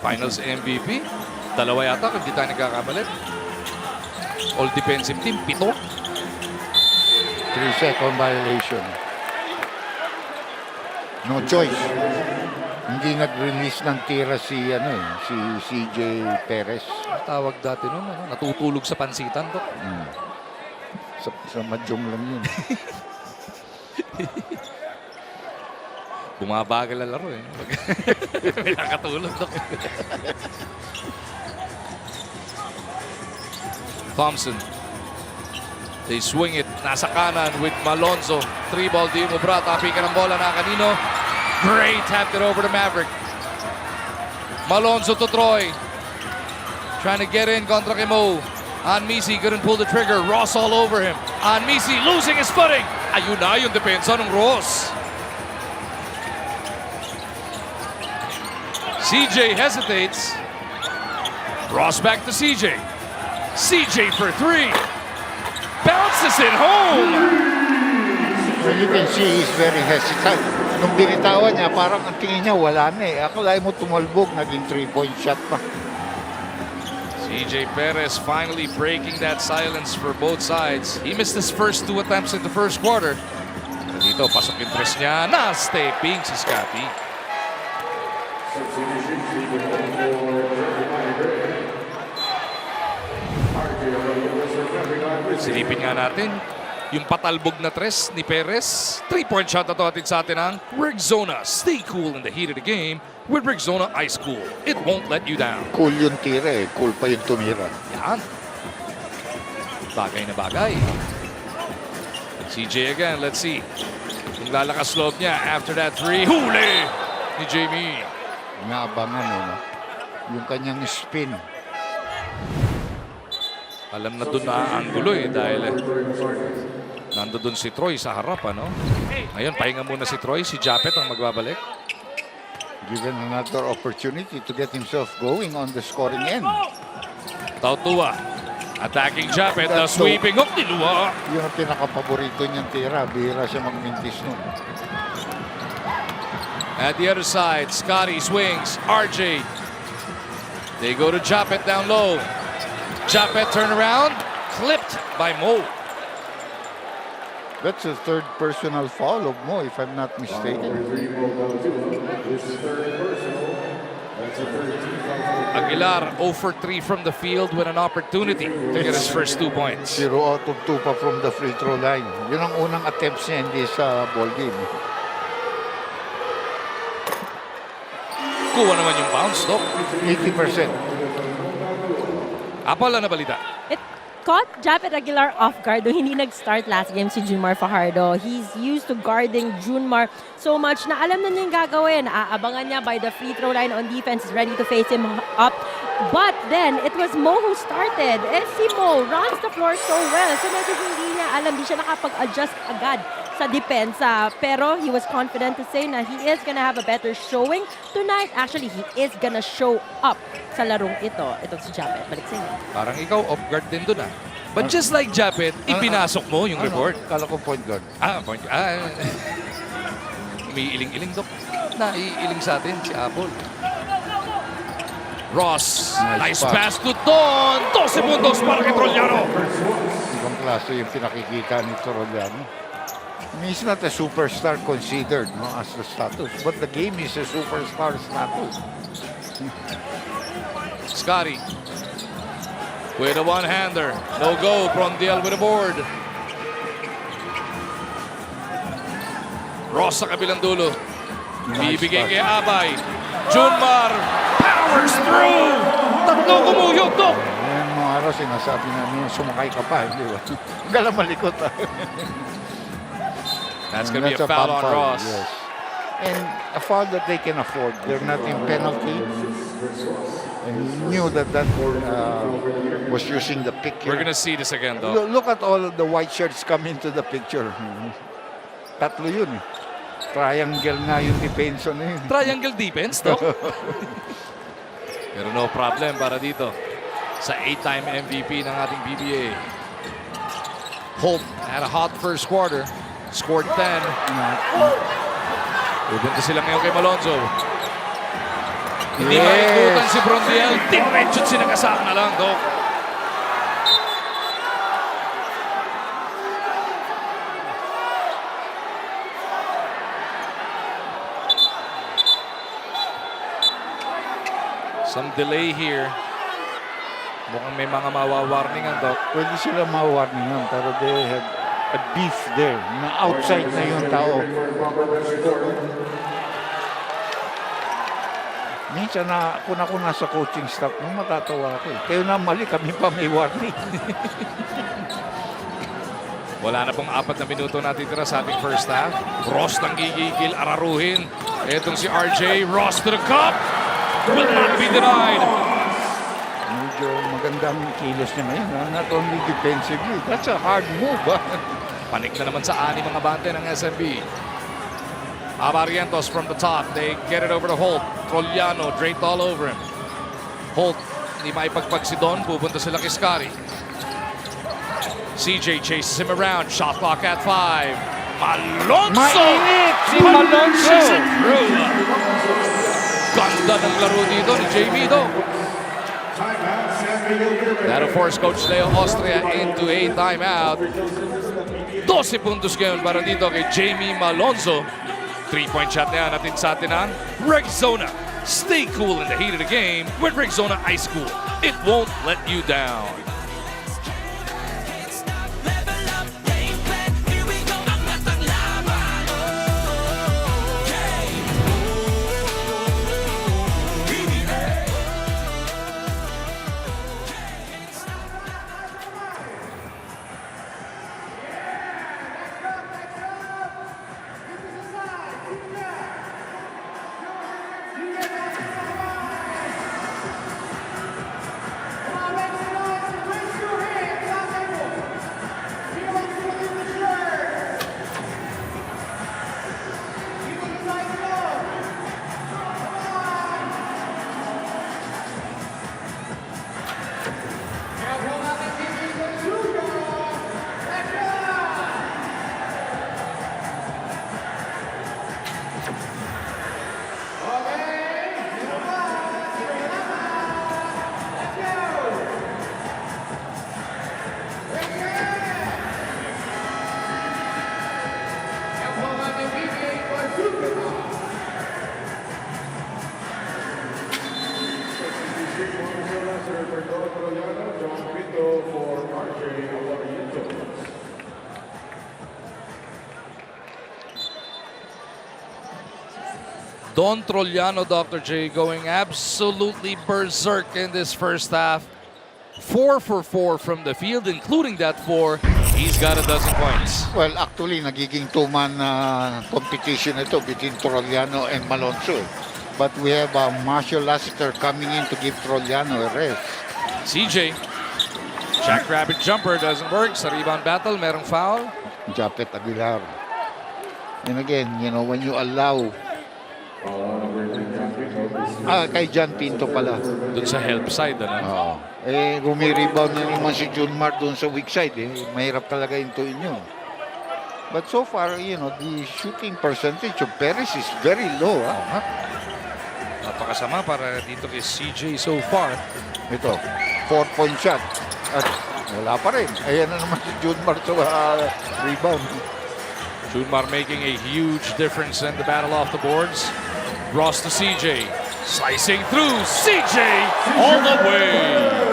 finals MVP. Dalawa yata, kung di tayo nagkakamali. All-defensive team, 7. 3-second violation. No choice. Hindi nag-release ng tira si CJ Perez. Tawag dati nun, natutulog sa pansitan to. Sa madyong lang yun. Bumabagal ang laro eh. May nakatulog to. Thompson. They swing it. Nasa kanan with Malonzo. 3-ball di umubra. Tapi ka ng bola na kanino. Gray tapped it over to Maverick. Malonzo to Troy. Trying to get in contra kay Mo. Anmisi couldn't pull the trigger. Ross all over him. Anmisi losing his footing. Ayun na yung depensa ng Ross. CJ hesitates. Ross back to CJ. CJ for 3. Bounces it home. Well, you can see he's very hesitant. Nung binitawan niya, parang ang tingin niya wala na eh. Akala mo tumalbog, naging 3-point shot pa. CJ Perez finally breaking that silence for both sides. He missed his first 2 attempts in the first quarter. Dito, pasok yung tres niya. Na-stepping si Scotty. Silipin nga natin yung patalbog na tres ni Perez. 3-point shot na to atin sa atin ang Rigzona. Stay cool in the heat of the game with Rigzona Ice Cool. It won't let you down. Cool yung tira eh. Cool pa yung tumira. Yan. Bagay na bagay. CJ again, let's see. Yung lalakas loob niya after that 3. Huli ni Jamie. Naabangan no? Yung kanyang spin. Alam na doon na ang gulo eh dahil nando doon si Troy sa harap, ano? Ngayon, pahinga muna si Troy. Si Japet ang magbabalik. Given another opportunity to get himself going on the scoring end. Tautua. Attacking Japet. The sweeping hook ni Lua. Yun ang pinaka-paborito niyang tira. Bihira siya magmintis nun. At the other side, Scotty swings. RJ. They go to Japet down low. Japet turn around. Clipped by Mo. That's a third personal foul of Mo, if I'm not mistaken. Aguilar 0 for 3 from the field with an opportunity to get his first 2 points. 0 out of 2 pa from the free throw line. Yun ang unang attempts niya hindi sa ball game. Kuha naman yung bounce, no? 80%. Apal na balita. It caught Japet Aguilar off guard nung hindi nag-start last game si Junmar Fajardo. He's used to guarding Junmar so much na alam na niya yung gagawin. Aabangan niya by the free throw line on defense. Is ready to face him up. But then, it was Mo who started. Si Mo runs the floor so well. So medyo hindi niya alam, di siya nakapag-adjust agad sa depensa. Pero he was confident to say na he is gonna have a better showing tonight. Actually, he is gonna show up sa larong ito. Ito si Japet. Balik sa inyo. Parang ikaw off guard din dun ah. But just like Japet, ipinasok mo yung report. Kala ko point guard. Point. Umiiling-iling, Dok. Naiiling sa atin si Apple. Ross. Nice pass to Don. 12 puntos para kay Trollano. Ibang klase yung pinakikita ni Trollano. He's not a superstar considered as the status. But the game is a superstar status. Scotty. With a one-hander. No go. Prondiel with a board. Ross sa kabilang dulo. Bibigay kay Abay. Junmar powers through. Tatlo kumuyog, Dok. Ngayon mga araw sinasabi namin sumakay ka pa, di ba? Galang malikot. That's gonna be a foul on Ross. Yes. And a foul that they can afford. They're not in penalty. And he knew that was using the picture. We're gonna see this again, though. Look at all of the white shirts come into the picture. Tatlo yun eh. Triangle nga yung defense na yun. Triangle defense, Doc. Pero no problem para dito sa 8-time MVP ng ating PBA. Holt had a hot first quarter. Scored 10. Pupunta sila ngayon kay Malonzo. Hindi maikutan si Brondiel. Diretso't sinagasak na lang, Doc. Some delay here. Mukhang may mga mawawarningan, Doc. Pwede sila mawarningan pero they had a beef there na outside na yung tao. Minsan na kung ako nasa coaching staff nung matatawa ako eh. Kayo na mali, kami pa may warning. Wala na pong 4 na minuto natitira sa ating first half. Ross nang gigigil, araruhin. Etong si RJ, Ross to the cup. Will not be denied. Medyo magandang kilos niya ngayon. Not only defensively, that's a hard move. Panik na naman sa 6 mga bante ng SMB. Abarientos from the top. They get it over to Holt. Troliano draped all over him. Holt, hindi maipagpag si Don. Pupunta sila kay Scotty. CJ chases him around. Shot clock at 5. Malonzo! Mainit si Malonzo! Ganda ng laro dito ni Jamie, though. That'll force Coach Leo Austria into a timeout. 12 puntos ngayon para dito kay Jamie Malonzo. 3-point shot na yan natin sa atin ang Rexona. Stay cool in the heat of the game with Rexona Ice Cool. It won't let you down. Level up, game plan, here we go. Angat ang laban. PBA. Don Troliano, Dr. J, going absolutely berserk in this first half. 4 for 4 from the field, including that 4. He's got a dozen points. Well, actually, nagiging two-man competition ito between Troliano and Malonzo. But we have Marshall Lassiter coming in to give Troliano a rest. CJ, jackrabbit jumper doesn't work. Sa rebound battle, merong foul. Japet Aguilar. And again, you know, when you allow kay John Pinto pala. Doon sa help side, ano? Oo. Rumi-rebound na naman si Junmar doon sa weak side. Mahirap talaga intuin yun. But so far, you know, the shooting percentage of Perez is very low. Napakasama para dito kay CJ so far. Ito, 4-point shot. At wala pa rin. Ayan na naman si Junmar sa rebound. Junmar making a huge difference in the battle off the boards. Ross to CJ. Slicing through. CJ all the way.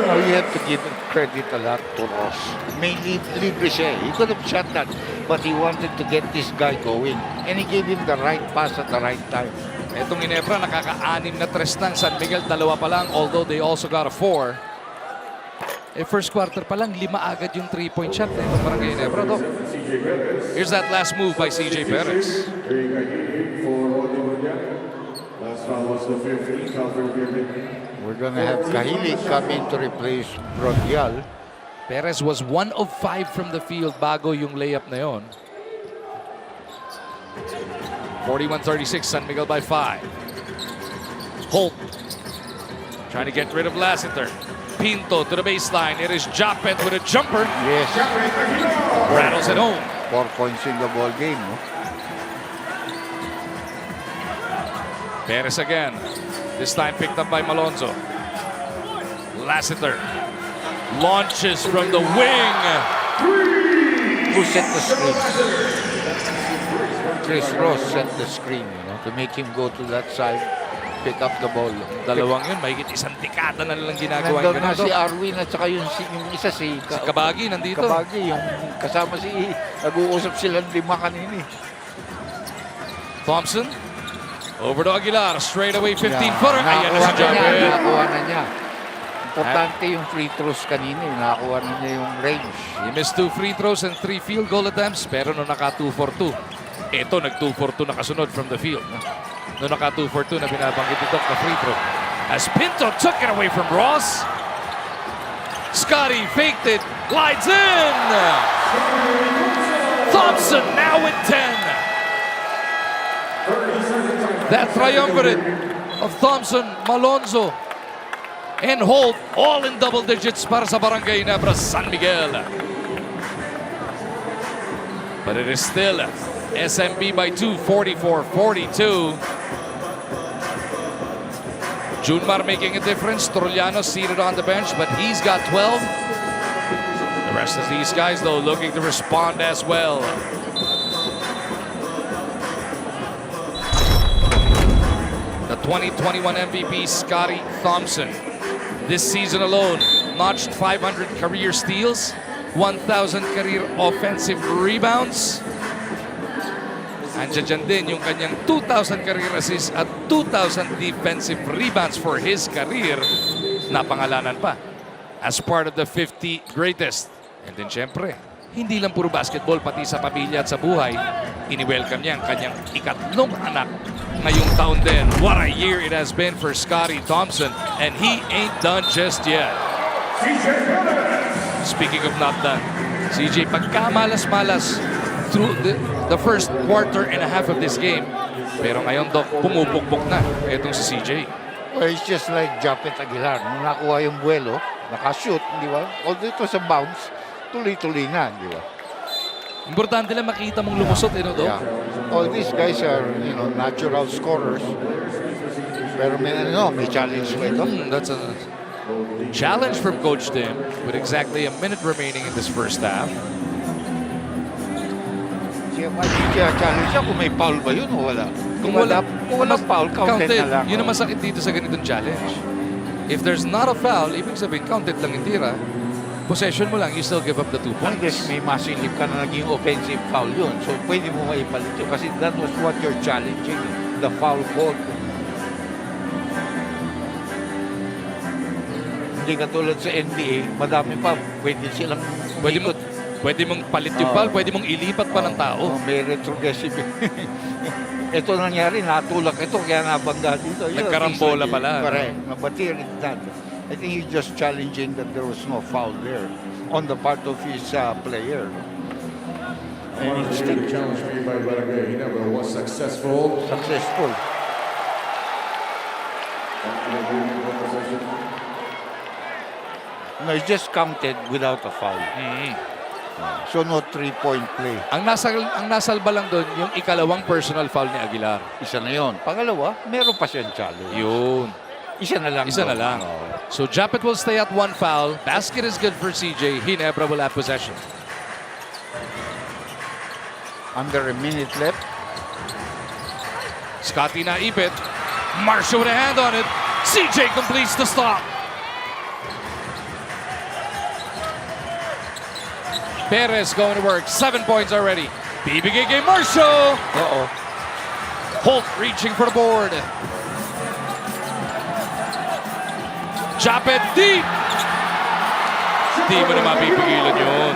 Now you have to give credit a lot to Ross. May libre siya. He could have shot that, but he wanted to get this guy going. And he gave him the right pass at the right time. Etong Ginebra, nakaka-6 na tres ng San Miguel. 2 pa lang, although they also got a 4. First quarter pa lang, 5 agad yung 3-point shot. Itong Barangay Ginebra, Doc. Here's that last move by CJ Perez. We're gonna have Kahili come in to replace Brodial. Perez was 1 of 5 from the field bago yung layup na yon. 41-36, San Miguel by 5. Holt trying to get rid of Lassiter. Pinto to the baseline. It is Japet with a jumper. Yes, Rattles it home. 4 points in the ball game. No? Perez again. This time picked up by Malonzo. Lassiter launches from the wing. Who set the screen? Chris Ross set the screen, to make him go to that side, pick up the ball. Dalawang yun, mahigit isang dekada na nilang ginagawa yung Nandun na ganito. si Arwin at saka yung isa si Kabagi nandito. Kabagi, yung kasama nag-uusap silang 5 kanini. Thompson over to Aguilar, straight away 15-footer. Ayan na si Nakakuha Javier. na niya. Importante yung free throws kanina. Nakakuha na niya yung range. He missed 2 free throws and 3 field goal attempts, pero nung naka 2 for 2. Ito, nag 2 for 2 nakasunod from the field. Nung naka 2 for 2 na binabanggit ito na free throw. As Pinto took it away from Ross. Scotty faked it, glides in. Thompson now with 10. That triumvirate of Thompson, Malonzo, and Holt all in double digits para sa Barangay Ginebra San Miguel. But it is still SMB by 2, 44-42. Junmar making a difference. Trollano seated on the bench, but he's got 12. The rest of these guys, though, looking to respond as well. The 2021 MVP, Scotty Thompson. This season alone, notched 500 career steals, 1,000 career offensive rebounds. Andiyan din yung kanyang 2,000 career assists at 2,000 defensive rebounds for his career na pangalanan pa as part of the 50 greatest. And then syempre, hindi lang puro basketball, pati sa pamilya at sa buhay, ini-welcome niya ang kanyang ikatlong anak ngayong taon din. What a year it has been for Scotty Thompson, and he ain't done just yet. Speaking of not done, CJ, pagka malas-malas through the first quarter and a half of this game, pero ngayon, Doc, pumupukpok na itong si CJ. Well, it's just like Japet Aguilar. Nung nakuha yung buwelo, nakashoot, di ba? Although ito sa bounce, tuloy-tuloy na, di ba? Importante lang makita mong lumusot, Doc? Yeah. All these guys are, natural scorers. Pero may challenge ba ito? That's a challenge from Coach Tim with exactly a minute remaining in this first half. Siya challenge siya kung may foul ba yun o wala. Kung walang foul, counted na lang. Yun ang masakit dito sa ganitong challenge. If there's not a foul, ibig sabihin, counted lang yung tira. Possession mo lang, you still give up the 2 points. Unless may masilip ka na naging offensive foul yun. So pwede mo maipalit yun. Kasi that was what you're challenging. The foul call. Hindi katulad sa NBA, madami pa. Pwede silang Pwede mong palit yung foul, pwede mong ilipat pa ng tao. May retrogressive. Ito nangyari, natulak ito, kaya nabangga dito. Nagkarambola pala. Correct. But here it's not. I think he's just challenging that there was no foul there on the part of his player. And the challenge made by Barangay Ginebra was successful. Successful. No, it's just counted without a foul. So no 3-point play. Ang nasalba lang doon, yung ikalawang personal foul ni Aguilar. Isa na yon. Pangalawa, meron pa siyang challenge. Yun. Isa na lang. Isa na lang. So Japet will stay at 1 foul. Basket is good for CJ. Ginebra will have possession. Under a minute left. Scotty naipit. Marcia with a hand on it. CJ completes the stop. Perez going to work. 7 points already. Bibigay kay Marcia. Holt reaching for the board. Japet deep. Di mo na mapipigilan yun.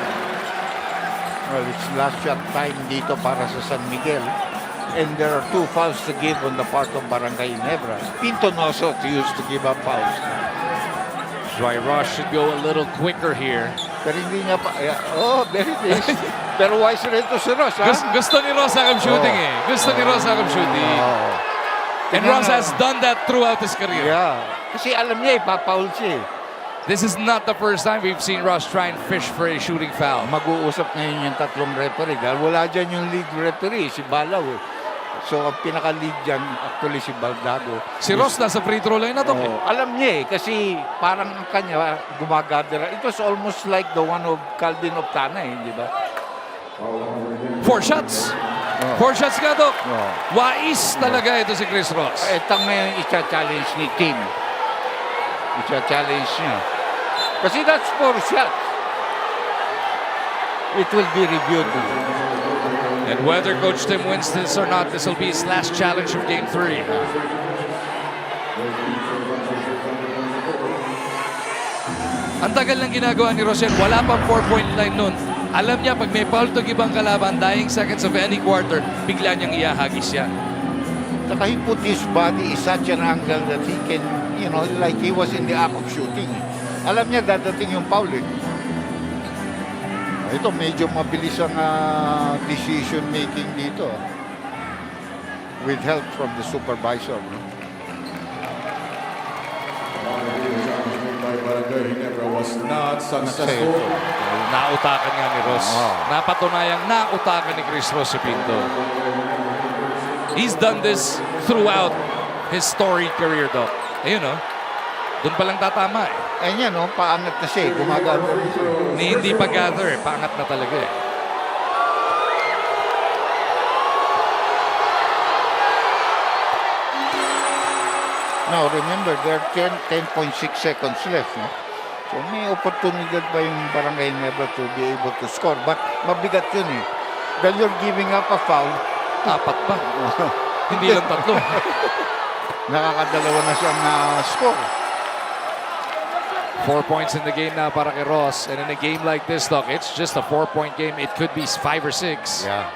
Well, it's last shot time dito para sa San Miguel. and there are 2 fouls to give on the part of Barangay Ginebra. Pinto also used to give up fouls. That's why Ross should go a little quicker here. Pero hindi niya pa, there it is. Pero wise rin ito si Ross, ha? Gusto ni Ross ang shooting eh. Gusto ni Ross ang shooting. And Ross has done that throughout his career. Yeah. Kasi alam niya, ipapaul siya. This is not the first time we've seen Ross try and fish for a shooting foul. Mag-uusap ngayon yung tatlong referee. Dahil wala dyan yung lead referee, si Balaw. So, ang pinaka-lead dyan, actually, si Baldago. Si Ross nasa free throw line na to. Alam niya kasi parang ang kanya gumagadera. It was almost like the one of Calvin Optana, di ba? 4 shots. 4 shots nga to. Wais talaga ito si Chris Ross. Ito ngayon i-challenge ni Tim. I-challenge niya. Kasi that's 4 shots. It will be reviewed. And whether Coach Tim wins this or not, this will be his last challenge of Game 3. Ang tagal ng ginagawa ni Rosel, wala pang 4-point line nun. Alam niya, pag may foul to give ang kalaban, dying seconds of any quarter, bigla niyang ihahagis yan. Saka he put his body in such an angle that he can, like he was in the act of shooting. Alam niya, dadating yung foul eh. Ito, medyo mabilis ang decision making dito. With help from the supervisor. Barangay Ginebra was not successful. Nautakan nga ni Ross. Napatunayang nautakan ni Chris Ross si Pinto. He's done this throughout his storied career, Doc. Ayun, doon pa lang tatama eh. Ayun yan, paangat na siya eh. Gumagano. Hindi pa gather eh. Paangat na talaga eh. Now, remember, there are 10.6 seconds left. No? So, may opportunity ba yung Barangay Ginebra to be able to score? But mabigat yun eh. Dahil you're giving up a foul. 4 pa. Hindi lang 3. Nakakadalawa na siyang score. 4 points in the game now para kay Ross. And in a game like this, Doc, it's just a 4-point game. It could be 5 or 6. Yeah.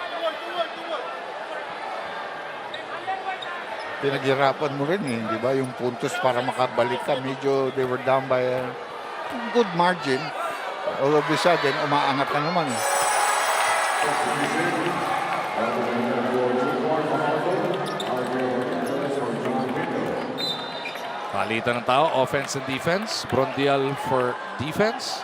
Pinaghirapan mo rin eh, di ba? Yung puntos para makabalik ka. Medyo they were down by a good margin. All of a sudden, umaangat na naman. Palitan ng tao, offense and defense. Brondial for defense.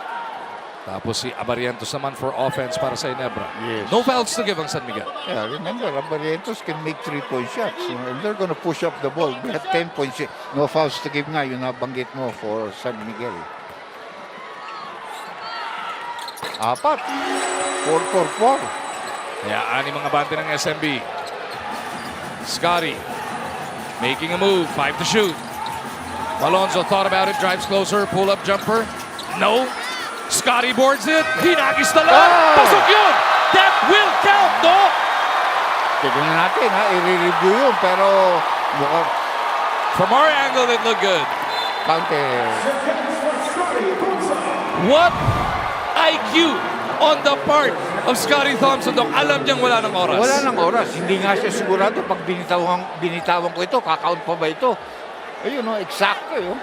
Tapos si Abarientos naman for offense para sa Ginebra. Yes. No fouls to give ang San Miguel. Yeah, remember, Abarientos can make 3-point shots. And they're gonna push up the ball. They have 10 points. No fouls to give nga, yun nabanggit mo for San Miguel. 4. 4-4-4. Kaya 6 mga bante ng SMB. Scotty making a move, 5 to shoot. Malonzo thought about it, drives closer, pull-up jumper. No. Scotty boards it. Hinagis na lang. Pasok yun. That will count, no? Tignan natin, i-review yun, pero from our angle, it looked good. Counter. What IQ on the part of Scotty Thompson, Dok. Alam niyang wala ng oras. Wala ng oras. Hindi nga siya sigurado pag binitawan ko ito, kakaount pa ba ito? Ayun, eksakto yun.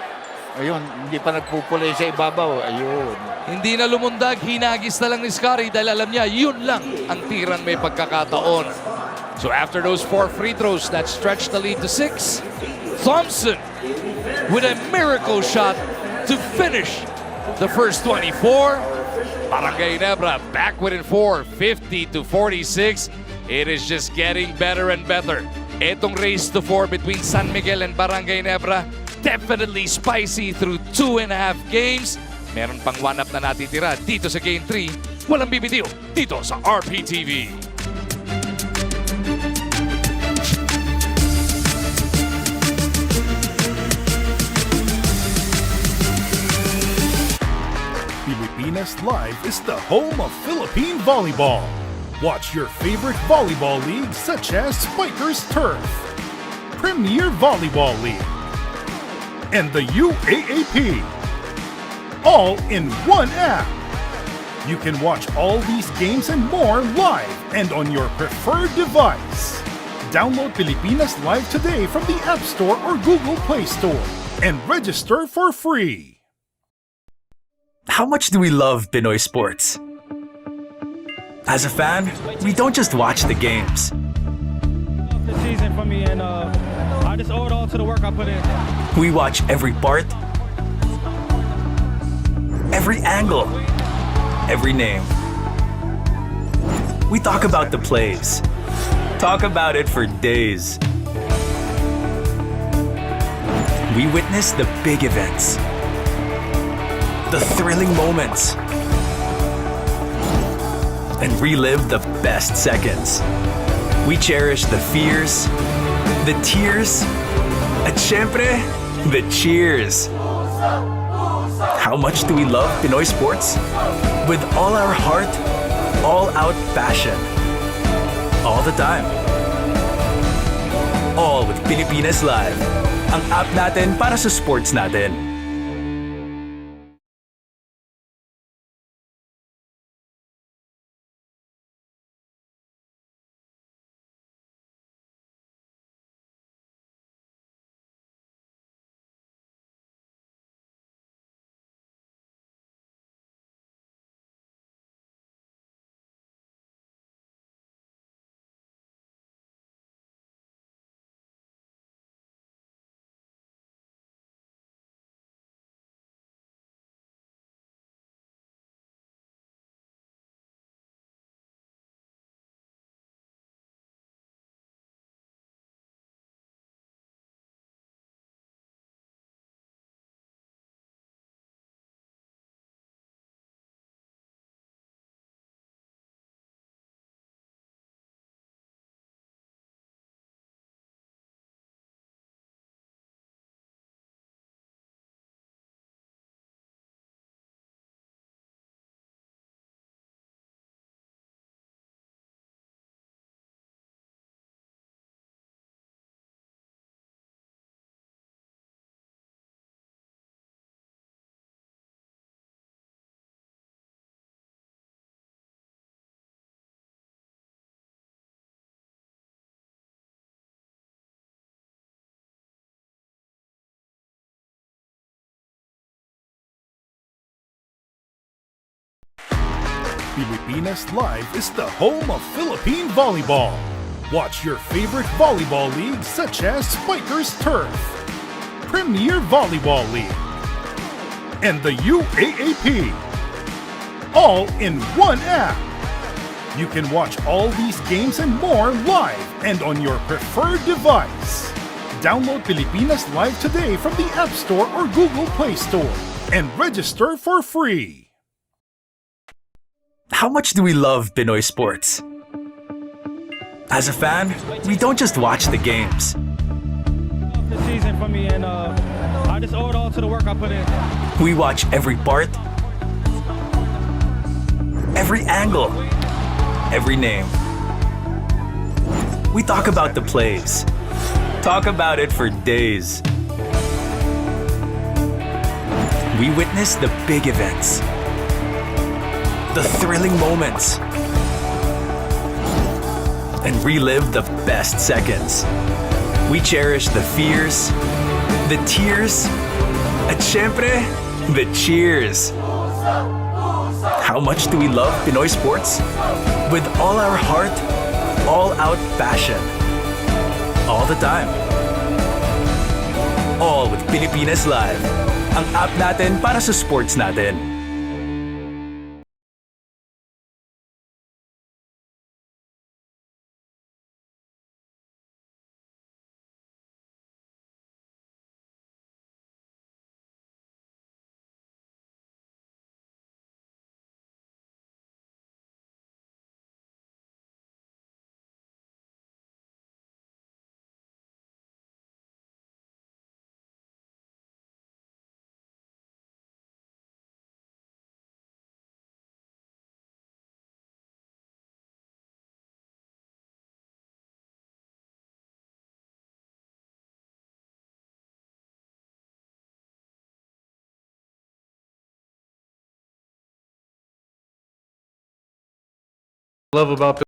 Ayun, hindi pa nagpupulay sa ibabaw. Ayun. Hindi na lumundag, hinagis na lang ni Scotty dahil alam niya, yun lang ang tirang may pagkakataon. So after those 4 free throws, that stretched the lead to 6. Thompson with a miracle shot to finish the first 24. Barangay Ginebra back within 4, 50-46. It is just getting better and better. Etong race to 4 between San Miguel and Barangay Ginebra, definitely spicy through 2.5 games. Meron pang 1-up na natitira dito sa Game 3. Walang bibitiw dito sa RPTV. Pilipinas Live is the home of Philippine volleyball. Watch your favorite volleyball leagues such as Spikers Turf, Premier Volleyball League, and the UAAP, all in one app. You can watch all these games and more live and on your preferred device. Download Pilipinas Live today from the App Store or Google Play Store and register for free. How much do we love Pinoy sports? As a fan, we don't just watch the games. The season for me, and I just owe it all to the work I put in. We watch every part, every angle, every name. We talk about the plays. Talk about it for days. We witness the big events, the thrilling moments, and relive the best seconds. We cherish the fears, the tears, at syempre, the cheers. How much do we love Pinoy sports? With all our heart, all-out passion. All the time. All with Pilipinas Live. Ang app natin para sa sports natin. Pilipinas Live is the home of Philippine volleyball. Watch your favorite volleyball leagues such as Spikers Turf, Premier Volleyball League, and the UAAP. All in one app. You can watch all these games and more live and on your preferred device. Download Pilipinas Live today from the App Store or Google Play Store and register for free. How much do we love Pinoy sports? As a fan, we don't just watch the games. The season for me, and I just owe it all to the work I put in. We watch every part, every angle, every name. We talk about the plays. Talk about it for days. We witness the big events, the thrilling moments, and relive the best seconds. We cherish the fears, the tears, at syempre, the cheers. How much do we love Pinoy sports? With all our heart, all-out passion. All the time. All with Pilipinas Live. Ang app natin para sa sports natin. Love about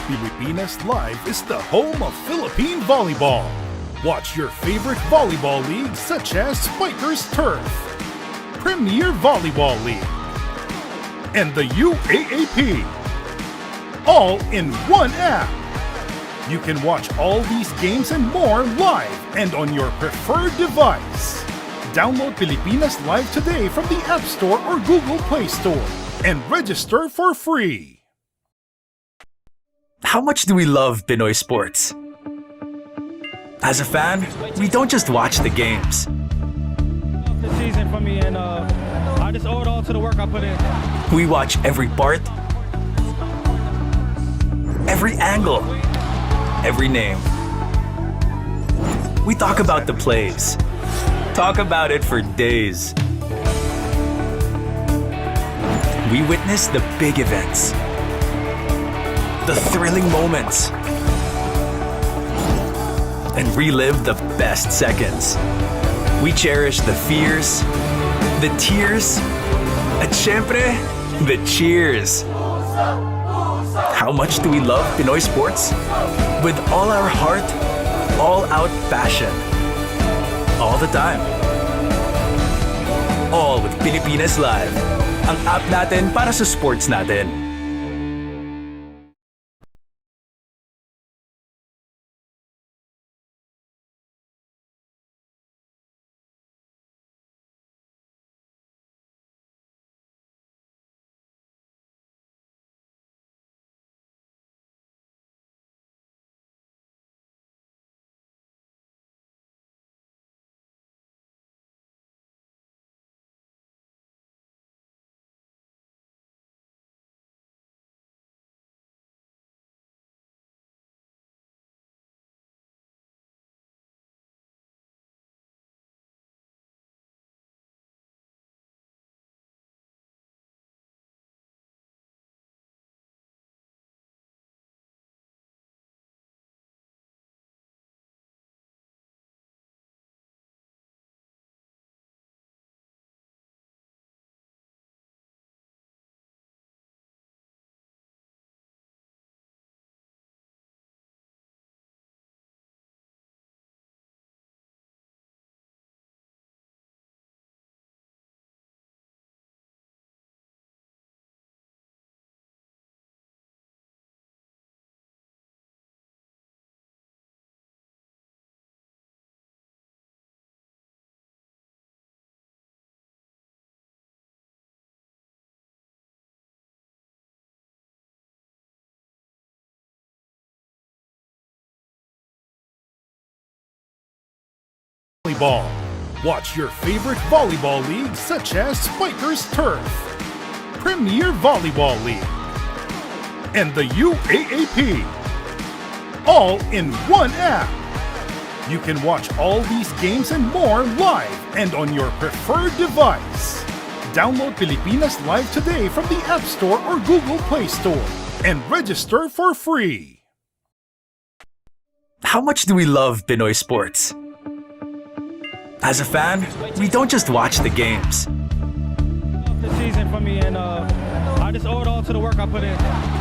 Pilipinas Live is the home of Philippine volleyball. Watch your favorite volleyball leagues such as Spikers Turf, Premier Volleyball League, and the UAAP, all in one app. You can watch all these games and more live and on your preferred device. Download Pilipinas Live today from the App Store or Google Play Store and register for free. How much do we love Pinoy sports? As a fan, we don't just watch the games. The season for me, and I just owe it all to the work I put in. We watch every part, every angle, every name. We talk about the plays. Talk about it for days. We witness the big events, the thrilling moments, and relive the best seconds. We cherish the fears, the tears, at syempre, the cheers. How much do we love Pinoy sports? With all our heart, all-out passion. All the time. All with Pilipinas Live. Ang app natin para sa sports natin. Volleyball. Watch your favorite volleyball leagues such as Spikers Turf, Premier Volleyball League, and the UAAP, all in one app. You can watch all these games and more live and on your preferred device. Download Pilipinas Live today from the App Store or Google Play Store and register for free. How much do we love Pinoy sports? As a fan, we don't just watch the games. The season for me, and I just owe it all to the work I put in.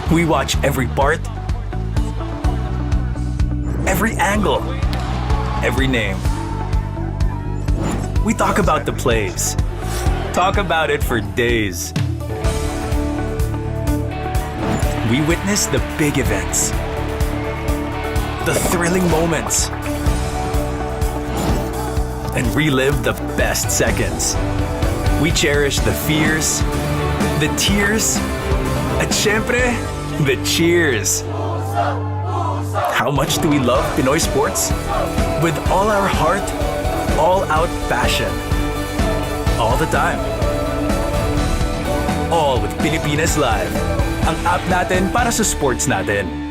We watch every part, every angle, every name. We talk about the plays. Talk about it for days. We witness the big events, the thrilling moments, and relive the best seconds. We cherish the fears, the tears, at syempre, the cheers. How much do we love Pinoy sports? With all our heart, all-out passion. All the time. All with Pilipinas Live. Ang app natin para sa sports natin.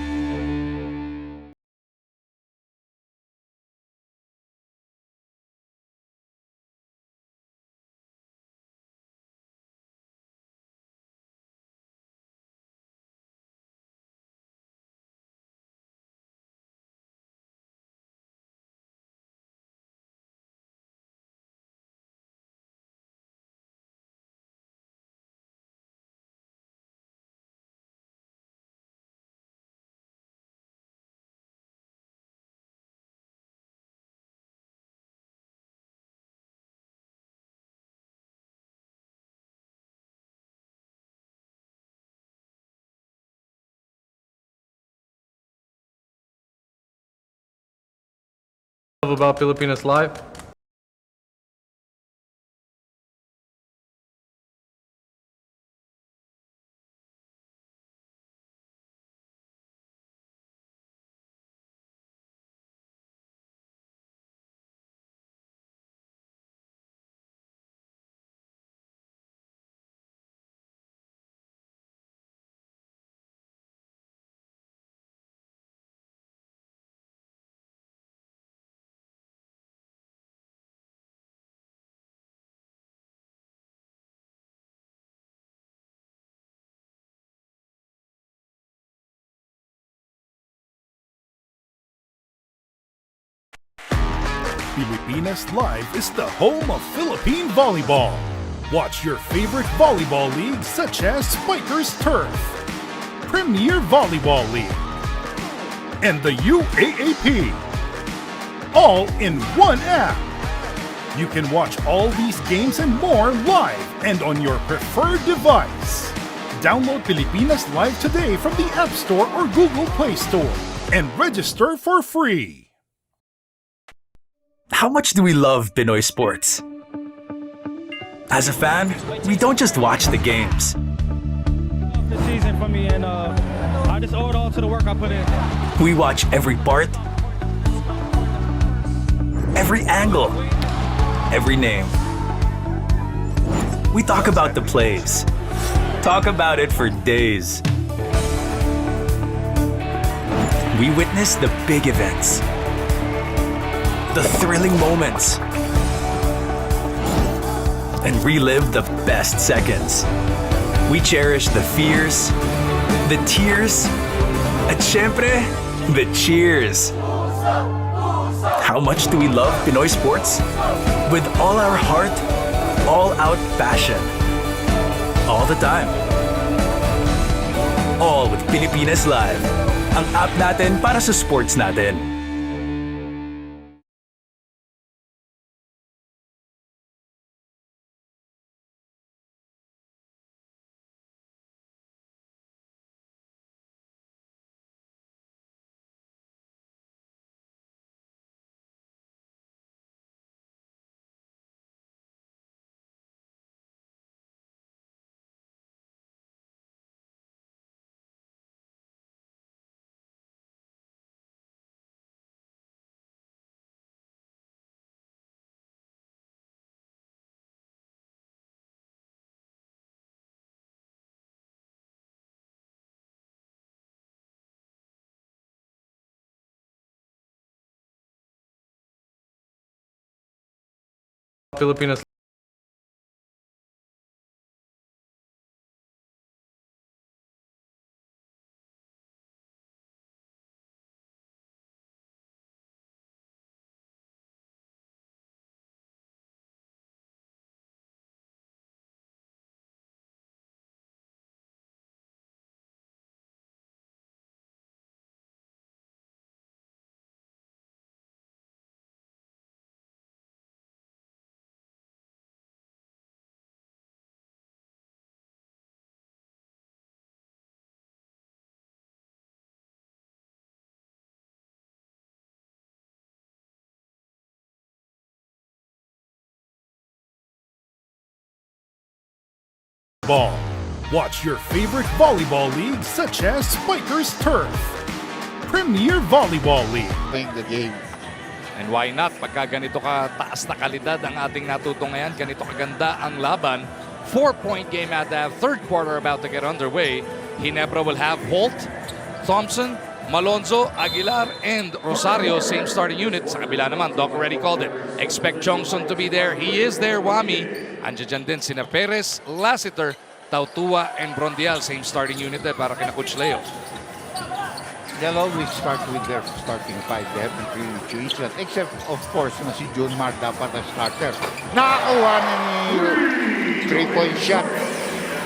About Filipinas Live. Pilipinas Live is the home of Philippine volleyball. Watch your favorite volleyball leagues such as Spikers Turf, Premier Volleyball League, and the UAAP. All in one app. You can watch all these games and more live and on your preferred device. Download Pilipinas Live today from the App Store or Google Play Store and register for free. How much do we love Pinoy sports? As a fan, we don't just watch the games. The season for me, and I just owe it all to the work I put in. We watch every part, every angle, every name. We talk about the plays. Talk about it for days. We witness the big events, the thrilling moments, and relive the best seconds. We cherish the fears, the tears, at syempre, the cheers. How much do we love Pinoy sports? With all our heart, all out passion. All the time. All with Pilipinas Live. Ang app natin para sa sports natin. Filipinas. Ball. Watch your favorite volleyball leagues such as Spikers Turf, Premier Volleyball League, Playing the game. And why not? Pagka ganito ka taas na kalidad ang ating natutong ngayon, ganito kaganda ang laban. 4-point game at the third quarter about to get underway. Ginebra will have Holt, Thompson, Malonzo, Aguilar, and Rosario, same starting unit. Sa kabila naman, Doc already called it. Expect Jongson to be there. He is there, Wami. Andiyan din sina Perez, Lassiter, Tautua, and Brondial. Same starting unit there para kina Coach Leo. They'll always start with their starting five. They haven't really changed that. Except, of course, na si John Mar dapat ang starter. Nakakuha na ni 3-point shot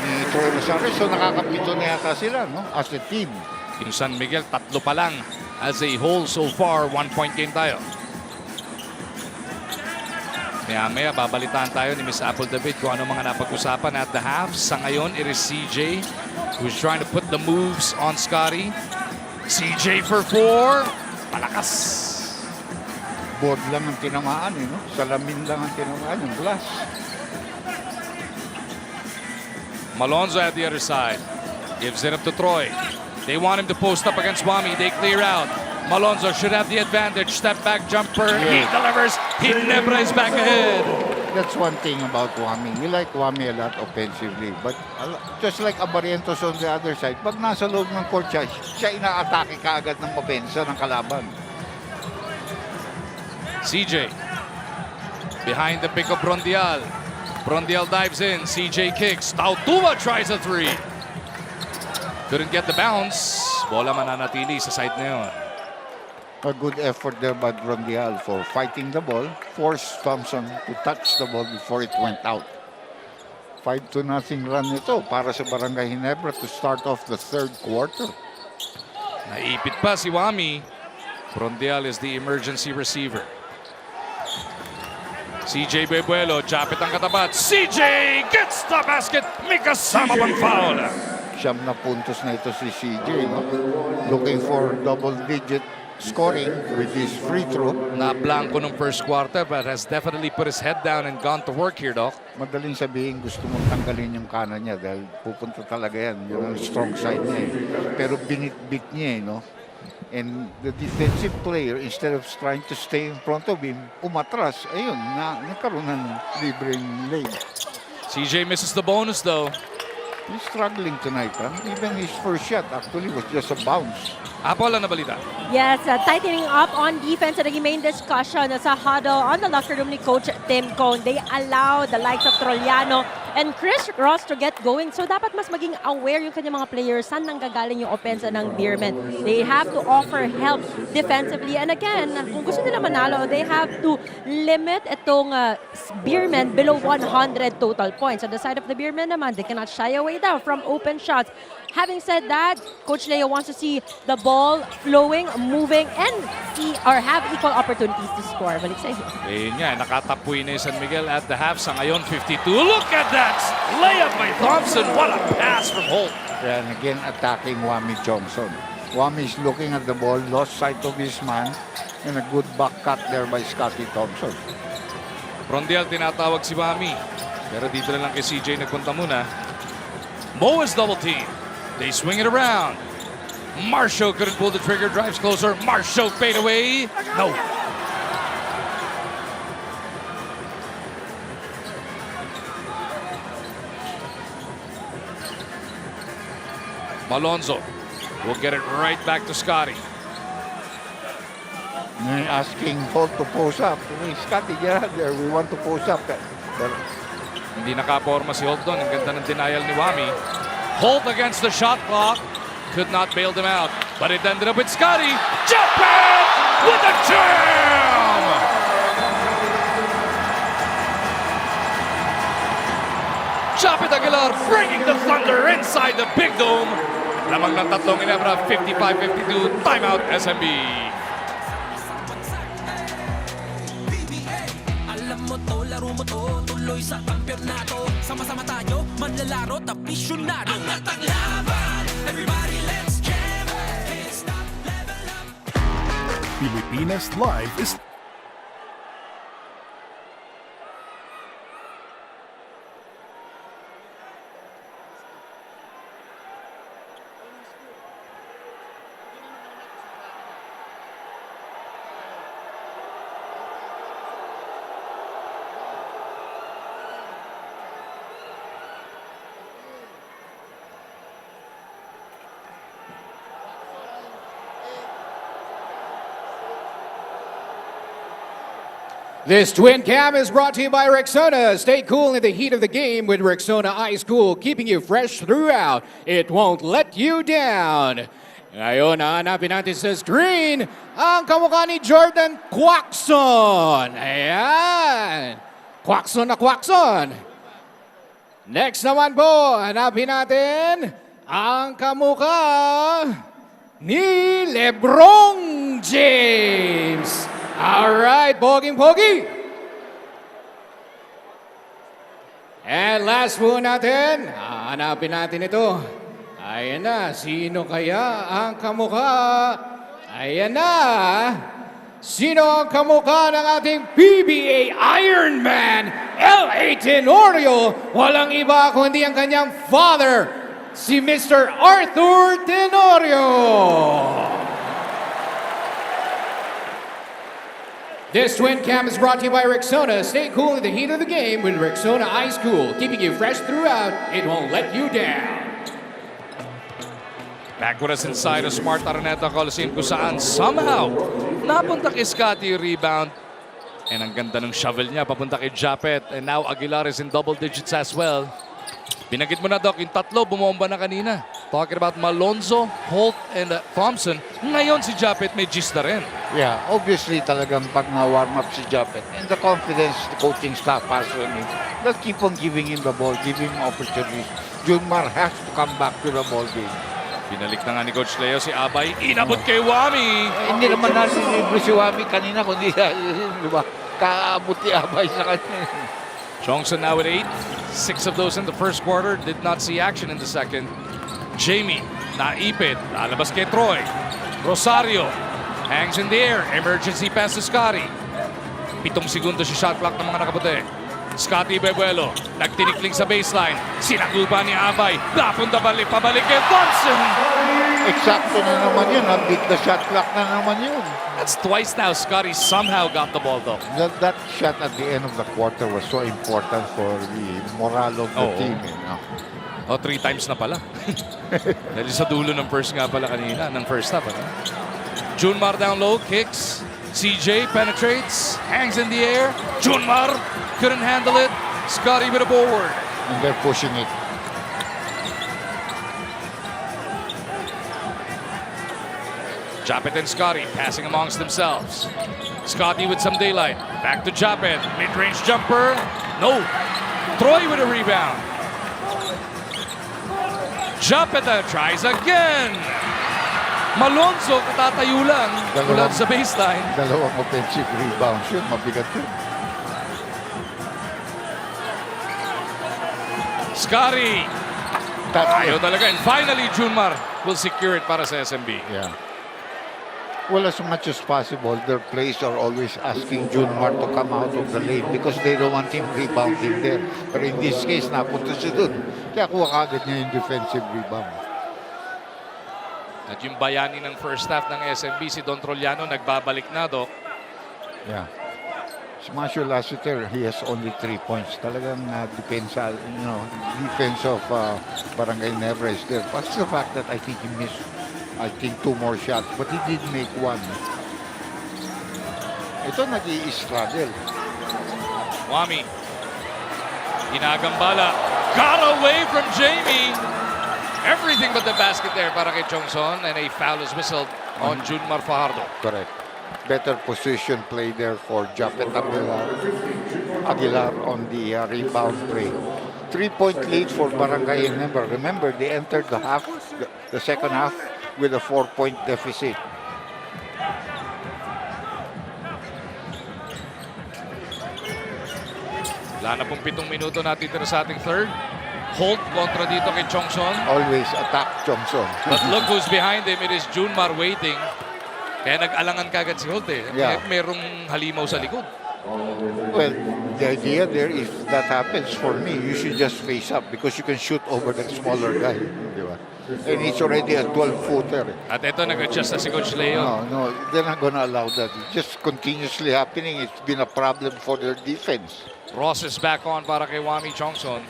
ni Troy Rosario. So nakakapito na yata sila, no? As a team. Yung San Miguel, tatlo pa lang as a whole so far. 1-point game tayo. Maya-maya, babalitaan tayo ni Miss Apple David kung ano mga napag-usapan at the half. Sa ngayon, it is CJ who's trying to put the moves on Scotty. CJ for 4. Palakas. board lang ang tinamaan, eh, no? Salamin lang ang tinamaan, yung glass. Malonzo at the other side. Gives it up to Troy. They want him to post up against Wami. They clear out. Malonzo should have the advantage. Step back jumper. He delivers. Ginebra is back ahead. That's one thing about Wami. We like Wami a lot offensively. But just like Abarientos on the other side, pag nasa loob ng court siya ina-atake kaagad ng mapensa ng kalaban. CJ. Behind the pick of Brondial. Brondial dives in. CJ kicks. Tautuma tries a three. Couldn't get the bounce. Bola mananatili sa side na yun. A good effort there by Brondial for fighting the ball. Forced Thompson to touch the ball before it went out. 5-0 run ito para sa Barangay Ginebra to start off the third quarter. Naipit pa si Wami. Brondial is the emergency receiver. CJ Bebuelo, chapit ang katapat. CJ gets the basket. May kasama pang foul. 9 na puntos na ito si CJ. No? Looking for double-digit scoring with his free throw. Na-blanco nung first quarter but has definitely put his head down and gone to work here, Doc. Madaling sabihin gusto mong tanggalin yung kanan niya dahil pupunta talaga yan. Yun ang strong side niya. Eh. Pero binit-bit niya, eh, no? And the defensive player, instead of trying to stay in front of him, umatras. Ayun, nagkaroon ng libreng lane. CJ misses the bonus though. He's struggling tonight. Huh? Even his first shot actually was just a bounce. Apple na balita. Yes, tightening up on defense. Naging main discussion sa huddle on the locker room ni Coach Tim Cone. They allow the likes of Troliano and Chris Ross to get going. So dapat mas maging aware yung kanyang mga players saan nanggagaling yung offense ng Beermen. They have to offer help defensively. And again, kung gusto nila manalo, they have to limit itong Beermen below 100 total points. On the side of the Beermen naman, they cannot shy away down from open shots. Having said that, Coach Leo wants to see the ball flowing, moving, and have equal opportunities to score. Balik sa iyo. Ayun nga, nakatapoy na yung San Miguel at the half. Sa ngayon, 52. Look at that! Layup by Thompson. What a pass from Holt. And again, attacking Wami Johnson. Wami is looking at the ball, lost sight of his man, and a good back cut there by Scotty Thompson. Brondial tinatawag si Wami. Pero dito na lang kay CJ nagpunta muna. Mo is double team. They swing it around. Marshall couldn't pull the trigger, drives closer. Marshall fade away. No. Malonzo will get it right back to Scotty. They're asking Holt to post up. Hey, Scotty, get out there. We want to post up. But Hindi nakaporma si Holt doon. Ang ganda ng denial ni Wami. Holt against the shot clock. Could not bail them out. But it ended up with Scotty. Jump it with a jam! Chapit Aguilar bringing the thunder inside the big dome. Lamang ng tatlong Ginebra, 55-52. Timeout, SMB. PBA, alam mo to, laro mo to, tuloy sa kampyonato. Sama-sama tayo, manlalaro, tapisyonado. Angat ang laban, everybody let's jam. Can't stop, level up. Pilipinas Live is This twin cam is brought to you by Rexona. Stay cool in the heat of the game with Rexona Ice Cool, keeping you fresh throughout. It won't let you down. Ngayon, hanapin natin sa screen ang kamukha ni Jordan Quaxon. Ayan. Quaxon na Quaxon. Next naman po, hanapin natin ang kamukha ni LeBron James. Alright, poging-pogi. And last po natin, hanapin natin ito. Ayan na, sino kaya ang kamukha? Ayan na, Sino ang kamukha ng ating PBA Ironman, L.A. Tenorio? Walang iba kundi ang kanyang father, si Mr. Arthur Tenorio. This twin cam is brought to you by Rexona. Stay cool in the heat of the game with Rexona Ice Cool, keeping you fresh throughout. It won't let you down. Back with us inside of Smart Araneta Coliseum kung saan somehow napunta kay Scotty yung rebound. And ang ganda ng shovel niya papunta kay Japet. And now Aguilar is in double digits as well. Binagit mo na, Doc, yung tatlo bumomba na kanina. Talking about Malonzo, Holt, and Thompson. Ngayon si Japet may gist na rin. Yeah, obviously talagang pag na-warm up si Japet and the confidence the coaching staff has on him, they'll keep on giving him the ball, giving him opportunities. Junmar has to come back to the ball game. Binalik na nga ni Coach Leo si Abay. Inabot kay Wami. Hindi naman nalilibre si Wami kanina, kundi di ba, kaabot ni Abay sa kanya. Johnson now with 8. 6 of those in the first quarter. Did not see action in the second. Jamie, naipit. Lalabas kay Troy. Rosario, hangs in the air. Emergency pass to Scotty. 7 segundo si shot clock ng mga nakaputi. Scotty Bebuelo, nagtinikling sa baseline. Sinagupa ni Abay. Napunta pabalik kay Thompson. Eksakto na naman yun. Big the shot clock na naman yun. That's twice now Scotty somehow got the ball though. That shot at the end of the quarter was so important for the morale of the team. Oh, 3 times na pala. Dahil sa dulo ng first nga pala kanina, ng first half. Ano? Junmar down low, kicks. CJ penetrates, hangs in the air. Junmar couldn't handle it. Scotty with a board. And they're pushing it. Japet and Scotty passing amongst themselves. Scotty with some daylight. Back to Japet. Mid-range jumper. No. Troy with a rebound. Japet tries again. Malonzo katatayo lang. Ulan sa baseline. Dalawang offensive rebounds yun. Mabigat yun. Scotty. Ayaw talaga. And finally, Junmar will secure it para sa SMB. Yeah. Well, as much as possible, their players are always asking Junmar to come out of the lane because they don't want him rebounding there. But in this case, napunta siya dun. Kaya kuha kagad niya yung defensive rebound. At yung bayani ng first half ng SMB, si Don Troliano, nagbabalik na, Doc. Yeah. Si Marshall Lassiter, he has only 3 points. Talagang defense of Barangay Ginebra is there. What's the fact that I think he missed 2 more shots, but he did make 1. Ito nag-i-struggle. Wami. Ginagambala. Got away from Jamie. Everything but the basket there para kay Chongson, and a foul is whistled on Junmar Fajardo. Correct. Better position play there for Japet Aguilar on the rebound play. 3-point lead for Barangay Ginebra. Remember, they entered the second half with a 4-point deficit. Wala na pong 7 minuto natitira sa ating third. Holt kontra dito kay Chongson. Always attack Chongson. But look who's behind him. It is Junmar waiting. Kaya nag-alangan kagad si Holt eh. Yeah. Merong halimaw sa likod. Well, the idea there, if that happens for me, you should just face up because you can shoot over that smaller guy. Di ba? And it's already a 12-footer. At ito, nag-adjust na si Coach Leo. No, they're not gonna allow that. It's just continuously happening. It's been a problem for their defense. Ross is back on para kay Wami Chongson.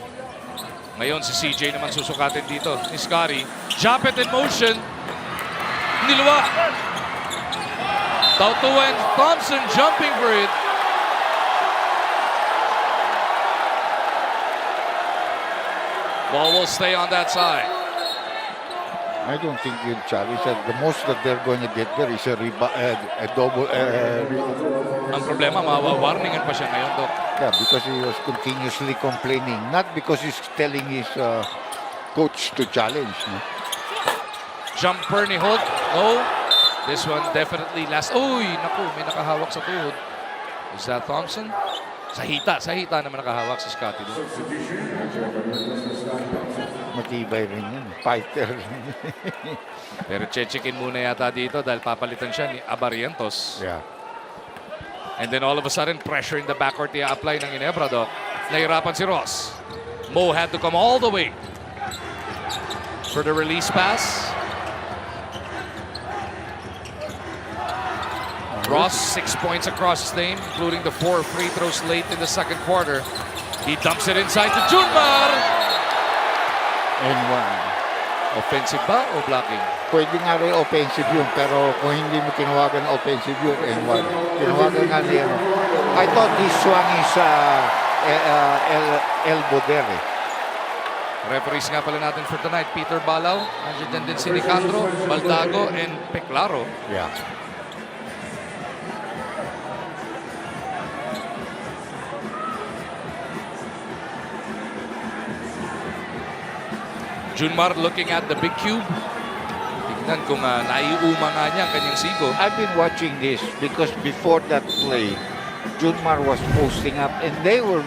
Ngayon si CJ naman susukatin dito ni Scotty. Japet in motion. Niluwa. Tautuan Thompson jumping for it. Ball will stay on that side. I don't think you'll challenge that. The most that they're going to get there is a double. Ang problema, mawawarningan pa siya ngayon, Doc. Yeah, because he was continuously complaining. Not because he's telling his coach to challenge. No? Jumper ni Holt. No. This one definitely last. Uy, naku, may nakahawak sa tuhod. Is that Thompson? Sa hita naman nakahawak si Scotty doon. Matibay rin yan. Fighter. Pero check-in muna yata dito dahil papalitan siya ni Abarientos. Yeah. And then all of a sudden, pressure in the backcourt i-apply ng Ginebra, Doc. Nahirapan si Ross. Mo had to come all the way for the release pass. Ross, 6 points across his name, including the 4 free throws late in the second quarter. He dumps it inside to Junmar. And one. Offensive ba o blocking? Pwede nga rin offensive yun, pero kung hindi mo tinawagan na offensive yun, and one. Tinawagan nga niya. I thought he swung his elbow there. Referees nga pala natin for tonight, Peter Balaw, nandiyan din si Nicandro, Baldago, and Peclaro. Yeah. Junmar looking at the big cube. Tignan kung naiuma nga niya ang kanyang sigo. I've been watching this because before that play, Junmar was posting up and they were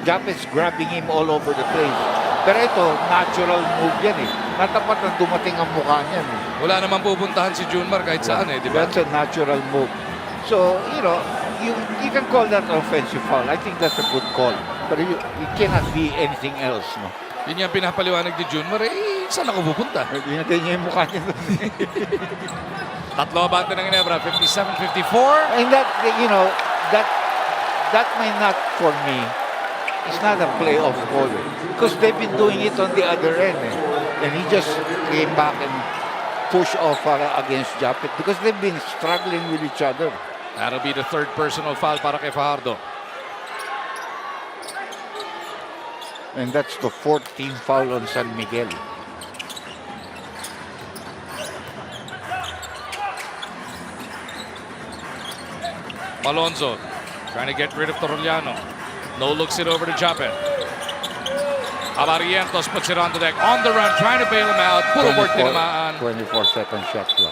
Japet's grabbing him all over the place. Pero ito, natural move yan eh. Natapat na dumating ang mukha niyan eh. Wala naman pupuntahan si Junmar kahit saan eh, di ba? That's a natural move. So, you know, you can call that offensive foul. I think that's a good call. But it cannot be anything else, no? Yun yung pinapaliwanag ni Junmar, saan ako pupunta? Hinatay niya yung mukha niya doon. Tatlo abante ng Ginebra, 57-54. And that, you know, that may not, for me, it's not a playoff call. Because they've been doing it on the other end. And he just came back and pushed off against Japet because they've been struggling with each other. That'll be the third personal foul para kay Fajardo. And that's the 14th foul on San Miguel. Alonzo trying to get rid of Torrellano. No looks it over to Japet. Abarientos puts it on the deck. On the run, trying to bail him out. Pull aboard tinamaan. 24-second shot clock.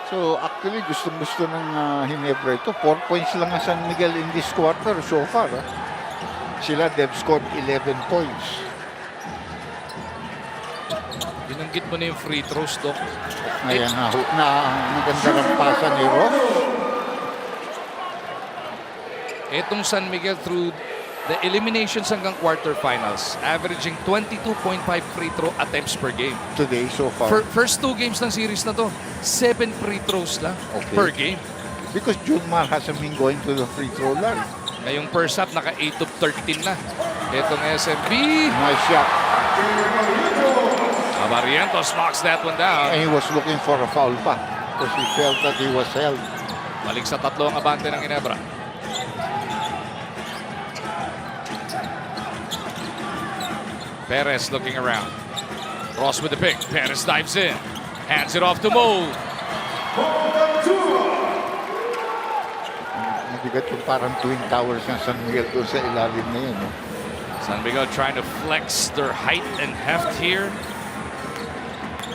So actually gusto ng Ginebra ito. 4 points lang ang San Miguel in this quarter so far. Sila they've scored 11 points. Binanggit mo na yung free throws, Doc. Ayan na maganda ng pasa ni Ross. Itong San Miguel through the eliminations hanggang quarterfinals, averaging 22.5 free throw attempts per game. Today so far. First 2 games ng series na to, 7 free throws lang per game. Because Junmar hasn't been going to the free throw line. Ngayong first half, naka 8 of 13 na. Itong SMB. Nice shot. Abarientos knocks that one down. And he was looking for a foul pa because he felt that he was held. Balik sa tatlo ang abante ng Ginebra. Perez looking around. Ross with the pick. Perez dives in. Hands it off to Mo. Mabigat yung parang Twin Towers ng San Miguel doon sa ilalim na yun. No? San Miguel trying to flex their height and heft here.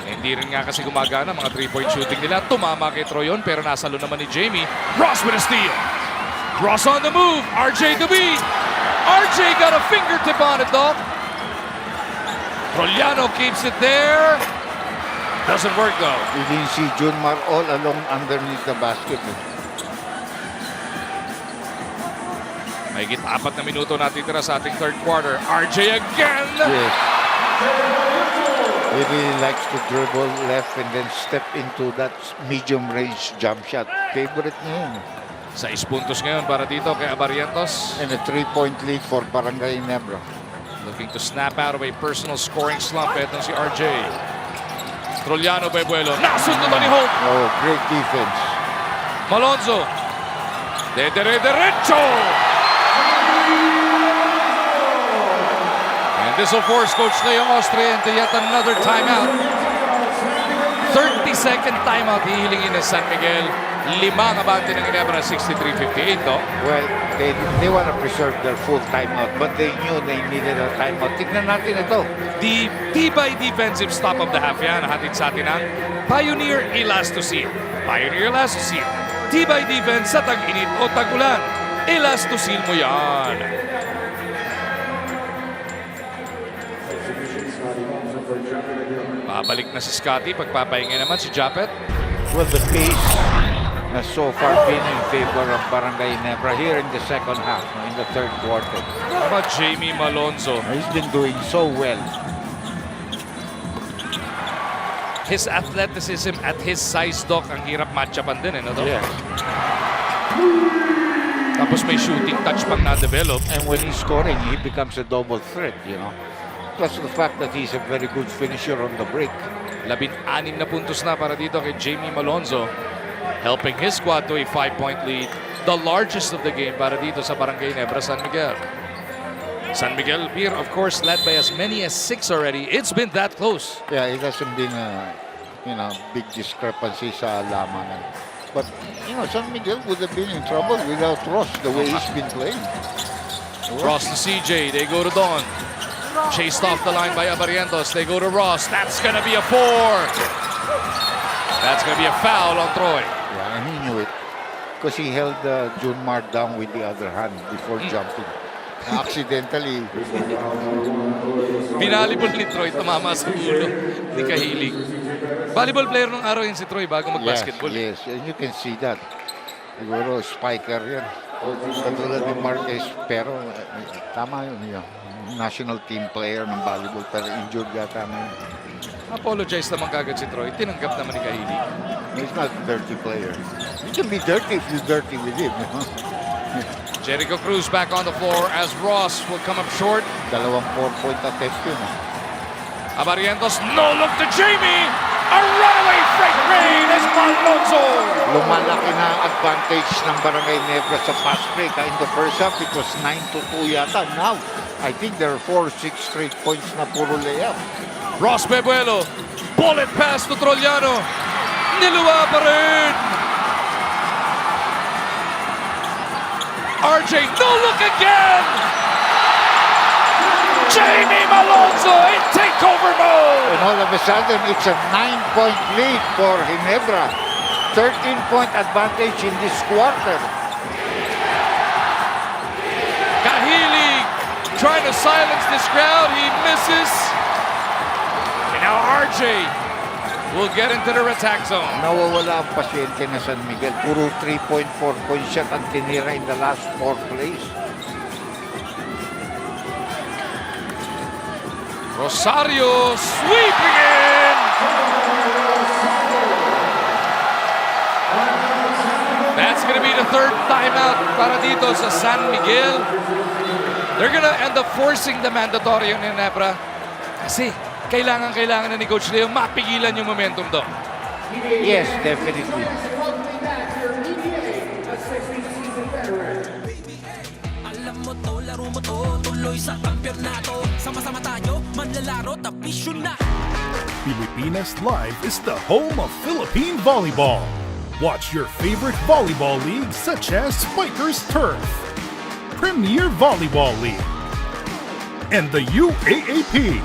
Hindi rin nga kasi gumagana mga 3-point shooting nila. Tumama kay Troyon pero nasalo naman ni Jamie. Ross with a steal. Ross on the move. RJ to beat. RJ got a fingertip on it though. Trollano keeps it there. Doesn't work though. You didn't see Junmar all along underneath the basket. Mahigit 4 na minuto natitira sa ating third quarter. RJ again! Yes. He really likes to dribble left and then step into that medium range jump shot. Favorite niya yun. 6 puntos ngayon para dito kay Abarientos. And a 3-point lead for Barangay Ginebra. Looking to snap out of a personal scoring slump. Etong si RJ. Trollano by Buelo. Nasunod ni Hope. Oh, great defense. Malonzo. Derecho. And this will force Coach Leong Austria into yet another timeout. 30-second timeout hihilingin ng San Miguel. 5 abante ng Ginebra, 63-58, no? Well, they want to preserve their full timeout, but they knew they needed a timeout. Tignan natin ito. The Tibay defensive stop of the half yan. Hatid sa atin ang Pioneer Elastosil. Pioneer Elastosil. Tibay defense sa tag-init o tag-ulan. Elastosil mo yan. Exhibition starting also for traffic Babalik na si Scotty. Pagpapahinga naman si Japet. Well, the pace has so far been in favor of Barangay Ginebra here in the second half, in the third quarter. How about Jamie Malonzo? He's been doing so well. His athleticism at his size, Doc, ang hirap matchapan din, no, Doc? Yeah. Tapos may shooting touch pang na-develop. And when he's scoring, he becomes a double threat, you know. Plus the fact that he's a very good finisher on the break. 16 na puntos na para dito kay Jamie Malonzo, helping his squad to a 5-point lead. The largest of the game para dito sa Barangay Ginebra San Miguel. San Miguel Beer, of course, led by as many as 6 already. It's been that close. Yeah, it hasn't been a, big discrepancy sa laman. But, San Miguel would have been in trouble without Ross, the way he's been playing. Ross to CJ, they go to Don. Chased off the line by Abarientos, they go to Ross. That's gonna be a 4. That's gonna be a foul on Troy. Yeah, and he knew it. Because he held Junmar down with the other hand before jumping. Accidentally. Binalibol ni Troy, tumama sa ulo ni Kahilig. Volleyball player nung araw yun si Troy bago mag-basketball. Yes, and you can see that. Siguro spiker yan. Katulad ni Marquez, pero tama yun. National team player ng volleyball, pero injured yata na yun. Apologize naman kagad si Troy. Tinanggap naman ni Kahilig. He's not a dirty player. He can be dirty if you're dirty with him. Jericho Cruz back on the floor as Ross will come up short. 2 4-point attempt yun. Abarientos, no look to Jamie! A runaway freight train is Malonzo! Lumalaki na ang advantage ng Barangay Ginebra sa fast break. In the first half, it was 9-2 yata. Now, I think there are 4-6 straight points na puro layup. Ross Bebuelo, bullet pass to Trollano. Niluwa pa rin! RJ, no look again! Jamie Malonzo in takeover mode! And all of a sudden, it's a 9-point lead for Ginebra. 13-point advantage in this quarter. Kahilig trying to silence this crowd. He misses. And now RJ will get into the attack zone. Nawawala ang pasyente na San Miguel. Puro 3-point, 4-point shot ang tinira in the last 4 plays. Rosario sweeping in! That's going to be the 3rd timeout para dito sa San Miguel. They're going to end up forcing the mandatory yung Ginebra. Kasi kailangan na ni Coach Leo mapigilan yung momentum doon. Yes, definitely. Alam mo to, laro mo to, tuloy sa kampyonato. Sama-sama tayo, manlalaro, tapisyon na. Pilipinas Live is the home of Philippine volleyball. Watch your favorite volleyball leagues such as Spikers Turf, Premier Volleyball League, and the UAAP.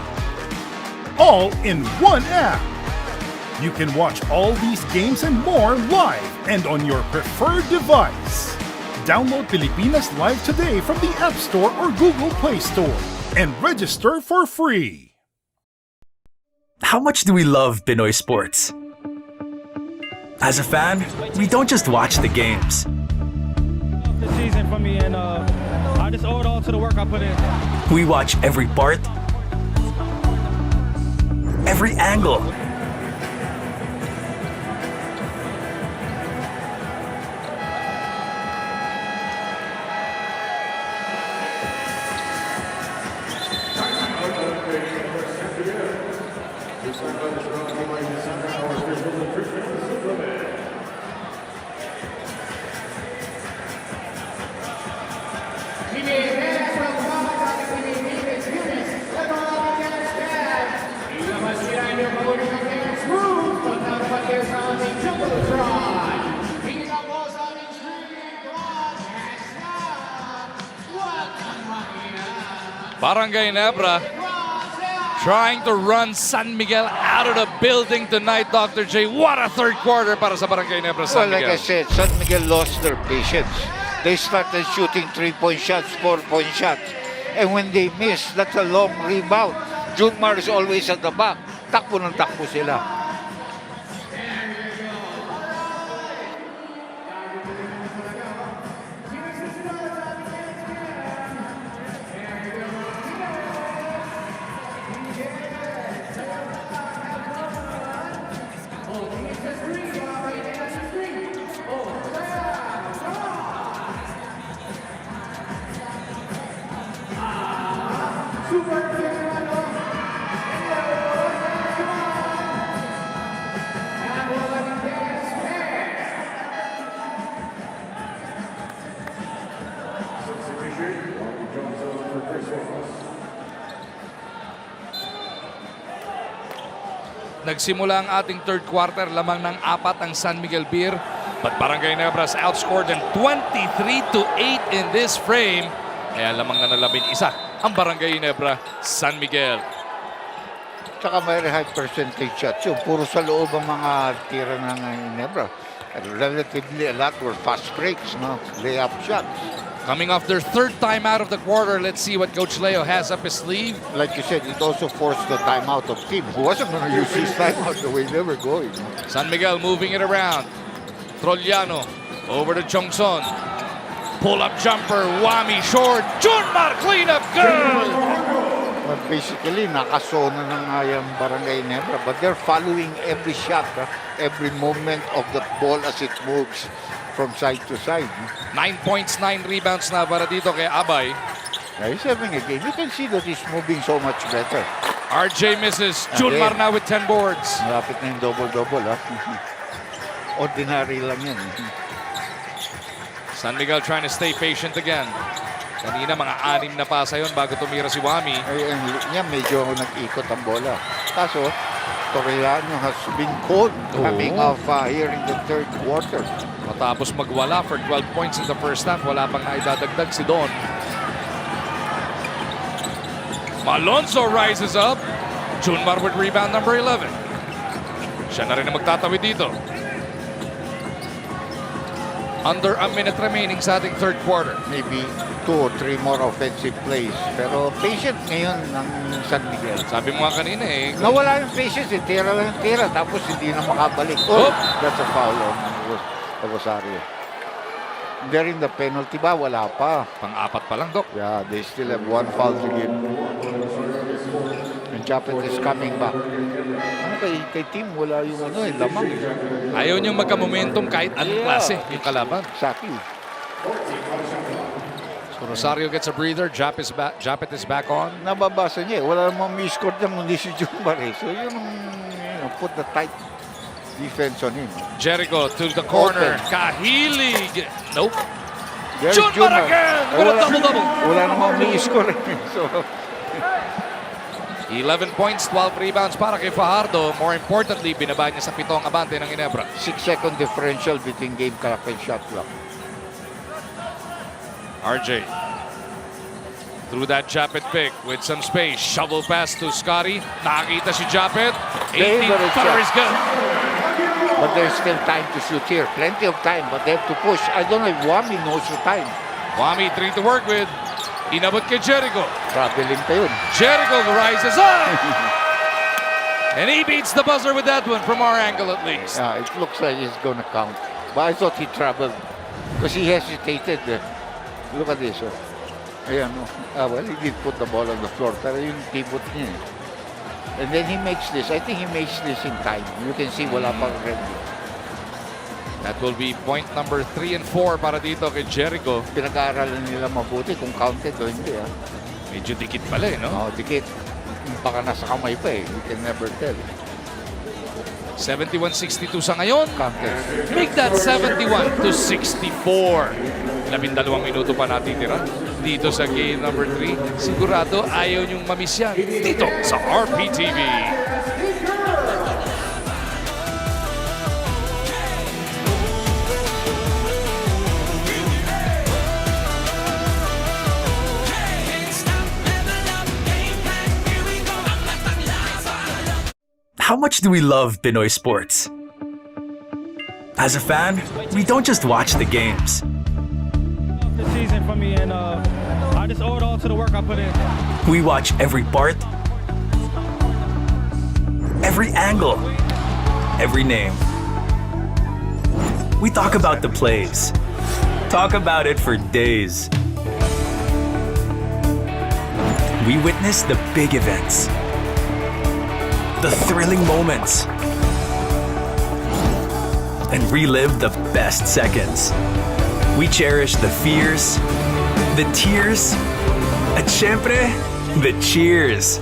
All in one app. You can watch all these games and more live and on your preferred device. Download Pilipinas Live today from the App Store or Google Play Store and register for free. How much do we love Pinoy sports? As a fan, we don't just watch the games. The season for me, and I just owe it all to the work I put in. We watch every part, every angle. Barangay Ginebra trying to run San Miguel out of the building tonight, Dr. J. What a 3rd quarter para sa Barangay Ginebra San Well, Miguel. like I said, San Miguel lost their patience. They started shooting 3-point shots, 4-point shots. And when they miss, that's a long rebound. Junmar is always at the back. takbo ng takbo sila. Nagsimula ang ating third quarter, lamang ng 4 ang San Miguel Beer. But Barangay Ginebra has outscored them 23-8 in this frame. Kaya lamang na 11 ang Barangay Ginebra San Miguel. Tsaka may high percentage shots. Yung puro sa loob ang mga tira ng Ginebra. Relatively a lot were fast breaks, no? Layup shots. Coming off their third time out of the quarter, let's see what Coach Leo has up his sleeve. Like you said, it also forced the timeout of Kim, who wasn't going to use his timeout the way they were going. San Miguel moving it around. Trollano over to Chongson. Pull-up jumper, Wami short. Junmar cleanup, good! But basically, nakasona na nga yung Barangay Ginebra, but they're following every shot, every movement of the ball as it moves from side to side. 9 points, 9 rebounds na para dito kay Abay. Yeah, he's having a game. You can see that he's moving so much better. RJ misses. Junmar now with 10 boards. Malapit na yung double-double, ha? Ordinary lang yan. San Miguel trying to stay patient again. Kanina mga 6 na pasa yun bago tumira si Wami. Ay, niya medyo nag-ikot ang bola. Kaso, Torellano has been cold coming off here in the third quarter. Matapos magwala for 12 points in the first half, wala pang naidadagdag si Don. Malonzo rises up. Junmar with rebound number 11. Siya na rin ang magtatawid dito. Under a minute remaining sa ating third quarter. Maybe 2 or 3 more offensive plays. Pero patient ngayon ng San Miguel. Sabi mo nga kanina eh. Nawala yung patience, tira lang yung tira, tapos hindi na makabalik. Oh, that's a foul on Rosario. They're in the penalty ba? Wala pa. Pang-4 pa lang, Doc. Yeah, they still have 1 foul to give. And Japet is coming back. Ano kay team, wala yung lamang. Ayaw niyang magka-momentum kahit anong klase yung kalaban. Exactly. So Rosario gets a breather. Japet is back on. Nababasa niya. Wala namang miscored niya kundi si Junmar. So yun ang put the tight defense on him. Jericho to the corner. Kahilig. Nope. There's Junmar again with a double-double. Wala namang miscore. So 11 points, 12 rebounds para kay Fajardo. More importantly, binaba niya sa 7 ang abante ng Ginebra. 6-second differential between game clock and shot clock. RJ through that Japet pick with some space. Shovel pass to Scotty. Nakakita si Japet. 18 footer is good. But there's still time to shoot here. Plenty of time, but they have to push. I don't know if Wami knows the time. Wami 3 to work with. Inabot kay Jericho. Traveling pa yun. Jericho rises up. And he beats the buzzer with that one from our angle at least. Yeah, it looks like he's gonna count. But I thought he traveled because he hesitated. Look at this. Ayan, well, he did put the ball on the floor. Pero yung pivot niya. And then he makes this. I think he makes this in time. You can see wala pang ready. That will be point number 3 and 4 para dito kay Jericho. Pinag-aaralan nila mabuti kung counted o hindi. Medyo dikit pala eh, no? Oo, dikit. Baka nasa kamay pa eh. You can never tell. 71-62 sa ngayon. Counted. Make that 71-64. 12 minuto pa natitira dito sa game number 3. Sigurado ayaw niyong mamiss yan dito sa RPTV. How much do we love Pinoy sports? As a fan, we don't just watch the games. This season for me, and I just owe it all to the work I put in. We watch every part, every angle, every name. We talk about the plays. Talk about it for days. We witness the big events, the thrilling moments, and relive the best seconds. We cherish the fears, the tears, at syempre, the cheers.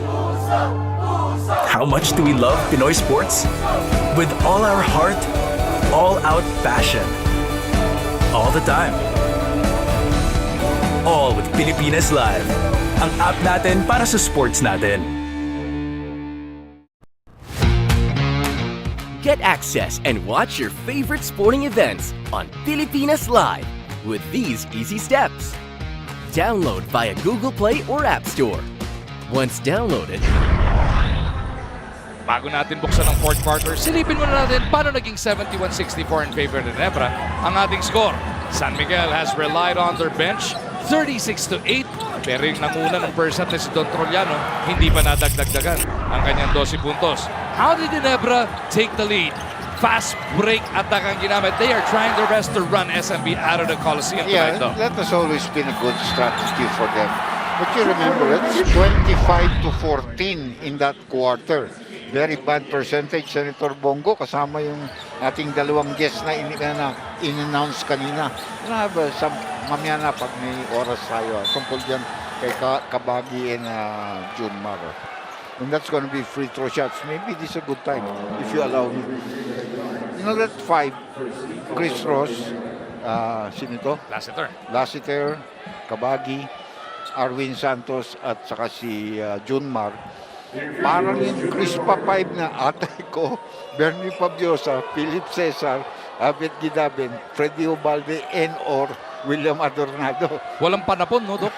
How much do we love Pinoy sports? With all our heart, all-out passion. All the time. All with Pilipinas Live. Ang app natin para sa sports natin. Get access and watch your favorite sporting events on Pilipinas Live with these easy steps. Download via Google Play or App Store. Once downloaded, Bago natin buksan ang fourth quarter, silipin muna natin paano naging 71-64 in favor ng Ginebra ang ating score. San Miguel has relied on their bench, 36-8. Pero yung nanguna ng first half na si Don Trollano, hindi pa nadagdagdagan ang kanyang 12 puntos. How did Ginebra take the lead? Fast break attack ang ginamit. They are trying their best to run SMB out of the Coliseum tonight, though. That has always been a good strategy for them. But you remember, it's 25-14 in that quarter. Very bad percentage, Senator Bongo, kasama yung ating dalawang guests na in-announce kanina. Mamaya na pag may oras tayo tungkol dyan kay Kabagi and June Maro. And that's going to be free throw shots. Maybe this is a good time, if you allow me. You know that 5, Chris Ross, sinito? Lassiter, Kabagi, Arwin Santos, at saka si June Mar. Parang yung Crispa 5 na atay ko, Bernie Fabiosa, Philip Cesar, Abet Gidaben, Freddy Ubalde, and/or William Adornado. Walang panapon, no, Doc?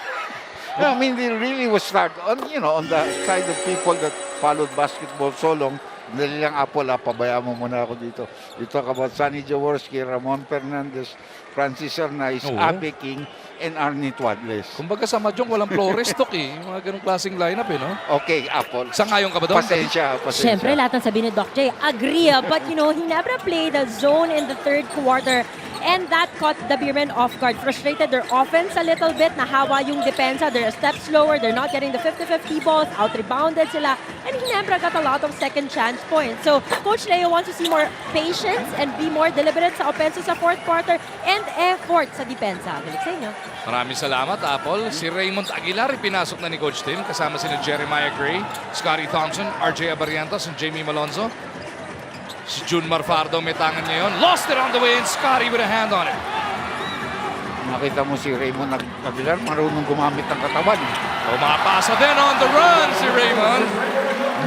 I mean, they really was start on, on the side of people that followed basketball so long. Dali lang Apple, pabayaan mo muna ako dito. You talk about Sonny Jaworski, Ramon Fernandez, Francis Arnaiz, Abe King, and Arnie Twadles. Kumbaga sa Mahjong, walang Flores, Doc, eh. Yung mga ganong klaseng lineup, eh, no? Okay, Apple. Sangayon ka ba doon? Pasensya. Siyempre, lahat ng sabi ni Doc J, agree. But, he never played the zone in the third quarter. And that caught the Beermen off guard. Frustrated their offense a little bit. Nahawa yung depensa. They're a step slower. They're not getting the 50-50 balls. Out-rebounded sila. And Ginebra got a lot of second chance points. So, Coach Leo wants to see more patience and be more deliberate sa offense sa fourth quarter and effort sa depensa. Balik sa inyo. Maraming salamat, Apple. Si Raymond Aguilar, pinasok na ni Coach Tim. Kasama sina Jeremiah Gray, Scotty Thompson, RJ Abarientos, and Jamie Malonzo. Si June Marfardo may tangan niya yun. Lost it on the way and Scotty with a hand on it. Nakita mo si Raymond Aguilar, marunong gumamit ng katawan. Pumapasa din on the run si Raymond.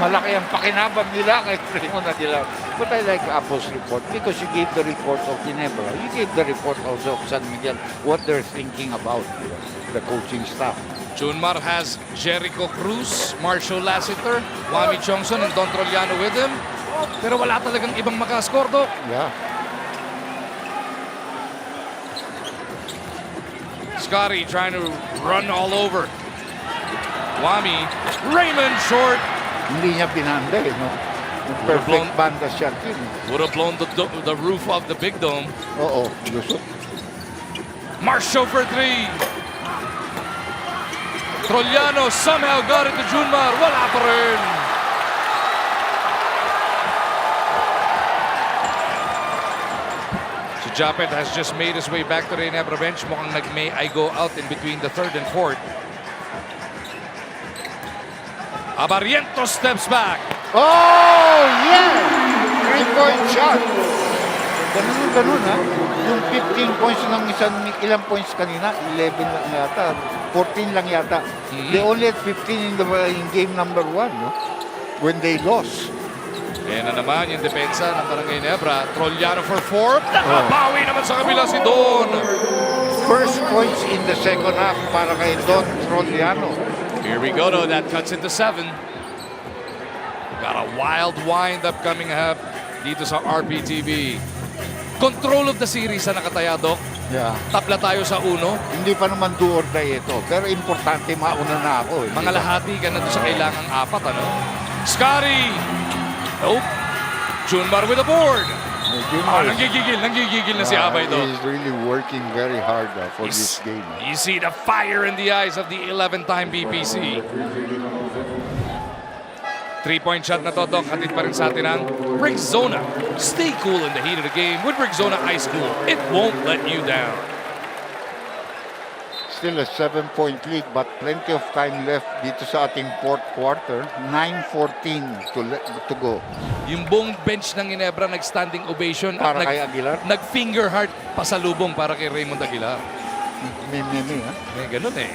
Malaki ang pakinabang nila kay Raymond Aguilar. But I like Apple's report because you gave the report of Ginebra. You gave the report also of San Miguel, what they're thinking about the coaching staff. Junmar has Jericho Cruz, Marshall Lassiter, Wami Chongson, and Don Trollano with him. Pero wala talagang ibang makascore, Doc. Yeah. Scotty trying to run all over. Wami, Raymond short. Hindi niya binanda, no? Perfect banda shot yun. Would have blown the roof of the big dome. Oo, lusot. Marshall for 3. Trollano somehow got it to Junmar. Wala pa rin. So Japet has just made his way back to the Ginebra bench. Mukhang nag-may I go out in between the third and fourth. Abarientos steps back. Oh, yeah! 3-point shot. Ganun, ha? Yung 15 points ng ilang points kanina, 11 lang yata, 14 lang yata. They only had 15 in game number 1, no? When they lost. Yan na naman yung depensa ng Barangay Ginebra. Trollano for 4. Nakabawi naman sa kabila si Don. First points in the second half para kay Don Trollano. Here we go, though. That cuts into 7. Got a wild wind-up coming up dito sa RPTV. Control of the series na nakataya, Doc. Yeah. Tabla tayo sa 1. Hindi pa naman do or die ito. Pero importante, mauna na ako. Mga lahati ka na doon sa kailangang 4, ano? Scotty! Nope. Junmar with a board. Junmar Nanggigigil na si Abay do. He's really working very hard for this game. You see the fire in the eyes of the 11-time BPC. 3-point shot na to, Doc. Hatid pa rin sa atin ang Rexona. Stay cool in the heat of the game with Rexona High School. It won't let you down. Still a 7-point lead but plenty of time left dito sa ating fourth quarter. 9:14 to go. Yung buong bench ng Ginebra nag-standing ovation Para at kay Aguilar? nag-finger heart pasalubong para kay Raymond Aguilar. May ha? Ganun eh.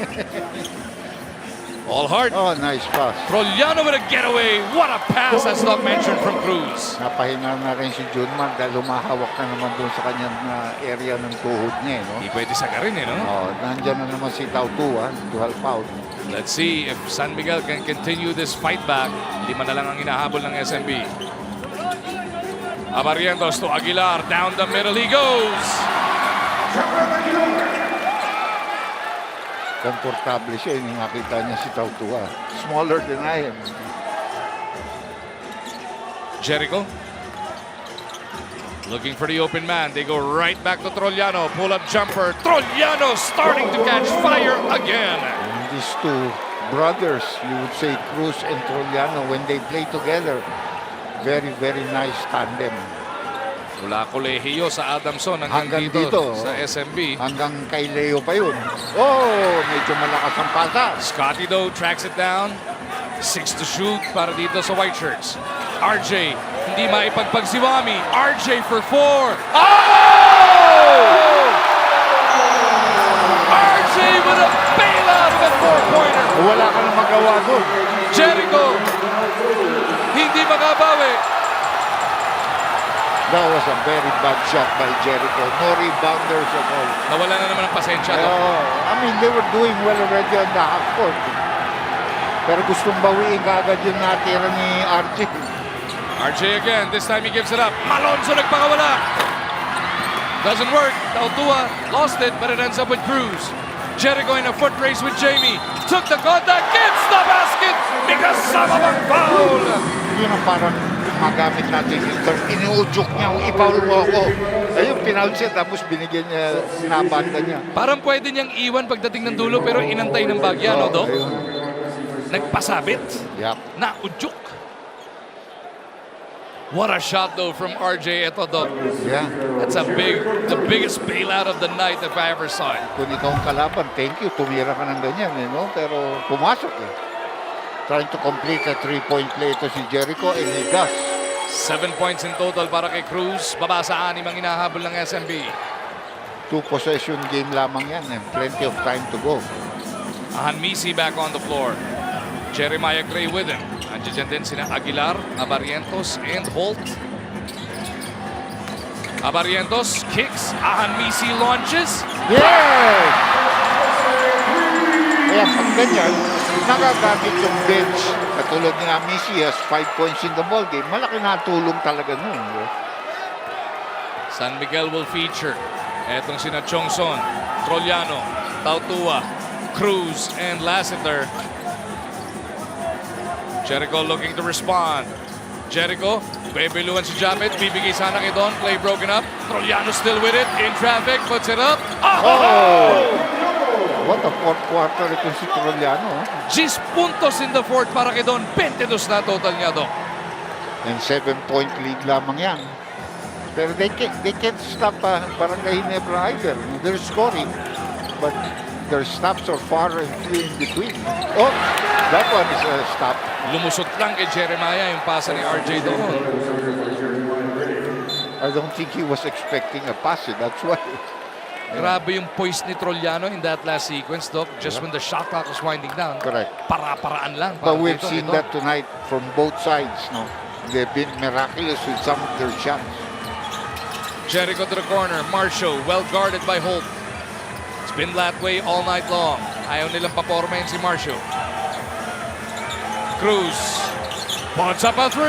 All heart. Oh, nice pass. Trollano with a getaway. What a pass, as Doc mentioned, from Cruz. Napahinga na rin si Junmar dahil lumahawak na naman doon sa kanyang area ng tuhod niya. No? Hindi pwede sagarin eh, no? Oh, nandyan na naman si Tautua to help out. Let's see if San Miguel can continue this fight back. 5 na lang ang hinahabol ng SMB. Abarientos to Aguilar. Down the middle he goes. Komportable siya. Nakita niya si Tautua. Smaller than I am. Jericho. Looking for the open man. They go right back to Trollano. Pull-up jumper. Trollano starting to catch fire again. And these two brothers, you would say Cruz and Trollano, when they play together, very, very nice tandem. Mula kolehiyo sa Adamson hanggang dito sa SMB. Hanggang kay Leo pa yun. Oh, medyo malakas ang pasa. Scotty though tracks it down. 6 to shoot para dito sa White Shirts. RJ, hindi maipagpagsiwami. RJ for 4. Oh! RJ with a bailout of a 4-pointer. Wala ka na magawa doon. Jericho, hindi makabawi. That was a very bad shot by Jericho. No rebounders at all. Nawala na naman ang pasensya. I mean, they were doing well already on the half court. Pero gustong bawiin kaagad yung natira ni RJ. RJ again. This time he gives it up. Malonzo nagpakawala. Doesn't work. Tautua lost it, but it ends up with Cruz. Jericho in a foot race with Jamie. Took the contact. Gets the basket because of a foul. Yun ang parang magamit natin yung term. Iniudyok niya, ipaul mo ako. Ayun, pinaul siya, tapos binigyan niya, nabanda niya. Parang pwede niyang iwan pagdating ng dulo, pero inantay ng bagya, no, Doc? Nagpasabit. Yep. Naudyok. What a shot, though, from RJ. Ito, Doc. Yeah. That's the biggest bailout of the night if I ever saw it. Kung ikaw ang kalaban, thank you, tumira ka ng ganyan, no? Pero pumasok eh. Trying to complete a 3-point play ito si Jericho, and he does. 7 points in total para kay Cruz. Baba sa 6 ang hinahabol ng SMB. 2-possession game lamang yan and plenty of time to go. Hanmisi back on the floor. Jeremiah Gray with him. Andiyan din sina Aguilar, Abarientos, and Holt. Abarientos kicks. Hanmisi launches. Yes! Kaya pag ganyan, nagagamit yung bench. Katulad ni Amisi has 5 points in the ball game. Malaki na tulong talaga nun. San Miguel will feature. Etong sina Chongson, Trollano, Tautua, Cruz, and Lassiter. Jericho looking to respond. Jericho, bebeluan si Japet. Bibigay sana kay Don. Play broken up. Trollano still with it. In traffic. Puts it up. Oh! What a fourth quarter ito si Trollano. 10 puntos in the fourth para kay Don. 22 na total niya, Don. And 7-point lead lamang yan. Pero they can't stop Barangay Ginebra either. They're scoring, but their stops are far and few in between. Oh, that one is a stop. Lumusot lang kay Jeremiah yung pasa ni RJ doon. I don't think he was expecting a pass. That's why. Grabe yung poise ni Trollano in that last sequence, Doc. Just when the shot clock was winding down. Correct. Para-paraan lang. But we've seen that tonight from both sides. No, they've been miraculous with some of their shots. Jericho to the corner. Marshall, well guarded by Holt. It's been that way all night long. Ayaw nilang papormahin si Marshall. Cruz. Puts up a 3.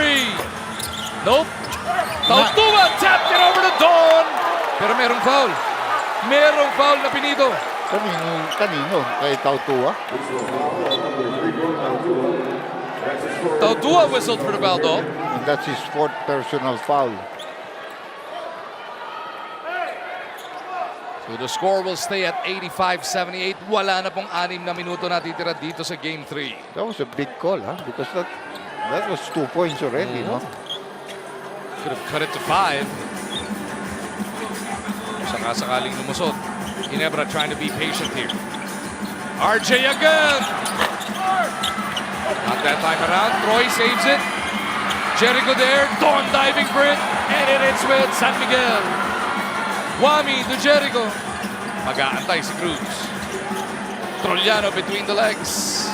Nope. Tautua tapped it over to Don. Pero merong foul. Merong foul na pinito. Kanino? Kay Tautua? Tautua whistled for the foul, Doc. that's his fourth personal foul. So the score will stay at 85-78. Wala na pong 6 na minuto natitira dito sa Game 3. That was a big call, huh? Because that was 2 points already, no? Could have cut it to 5. Saka-sakaling lumusot. Ginebra trying to be patient here. RJ again! Not that time around. Troy saves it. Jericho there. Dawn diving for it. And it hits with San Miguel. Wami to Jericho. Mag-aantay si Cruz. Trollano between the legs.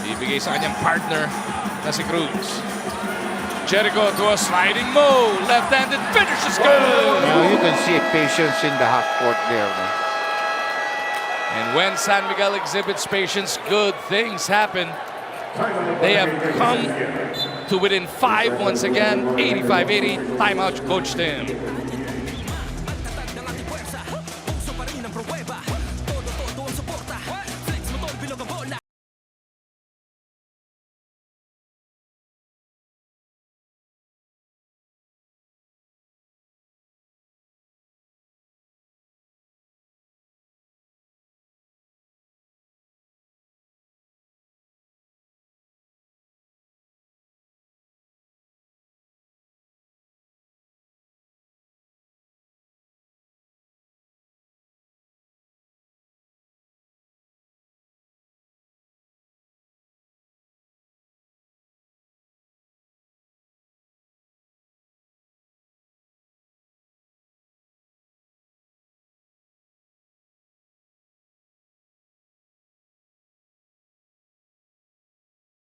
Ibigay sa kanyang partner na si Cruz. Jericho to a sliding Mo. Left-handed finish is good. Now you can see patience in the half court there. No? And when San Miguel exhibits patience, good things happen. They have come to within 5 once again. 85-80. Timeout, Coach Tim.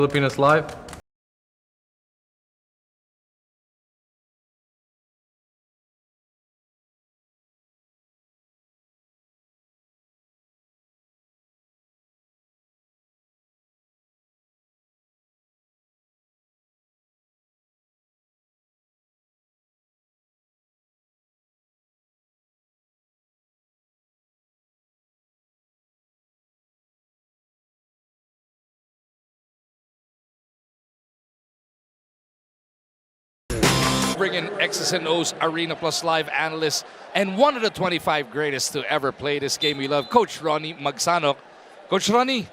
Filipinas Live. Bring in X's and O's Arena Plus Live analyst and one of the 25 greatest to ever play this game we love, Coach Ronnie Magsanok. Coach Ronnie,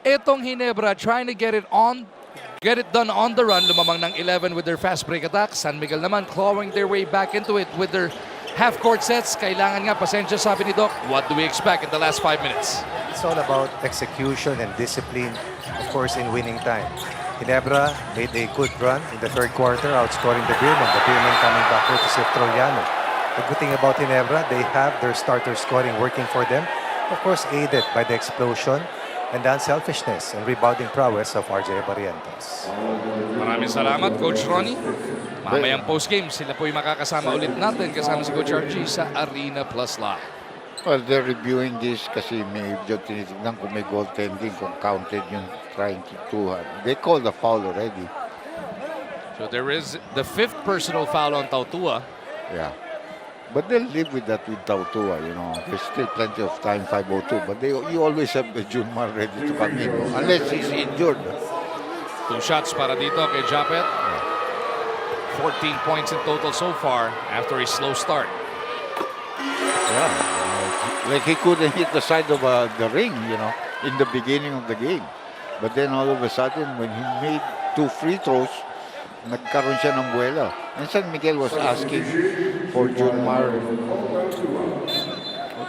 etong Ginebra trying to get it done on the run. Lumamang ng 11 with their fast break attack. San Miguel naman clawing their way back into it with their half-court sets. Kailangan nga pasensya, sabi ni Doc. What do we expect in the last 5 minutes? It's all about execution and discipline, of course, in winning time. Ginebra made a good run in the third quarter, outscoring the Beermen. The Beermen coming back courtesy of Trollano. The good thing about Ginebra, they have their starter scoring working for them. Of course, aided by the explosion and the unselfishness and rebounding prowess of RJ Barrientos. Maraming salamat, Coach Ronnie. Mamayang postgame, sila po'y makakasama ulit natin kasama si Coach RG sa Arena Plus Live. Well, they're reviewing this kasi medyo tinitignan kung may goaltending, kung counted yung trying to they called the foul already. So there is the 5th personal foul on Tautua. Yeah. But they'll live with that with Tautua, you know. There's still plenty of time, 5:02. But you always have the Junmar ready to come in, no? Unless he's injured. 2 shots para dito kay Japet. 14 points in total so far after a slow start. Yeah. Like he couldn't hit the side of the ring, you know, in the beginning of the game. But then all of a sudden, when he made 2 free throws, nagkaroon siya ng buwela. And San Miguel was asking for Junmar.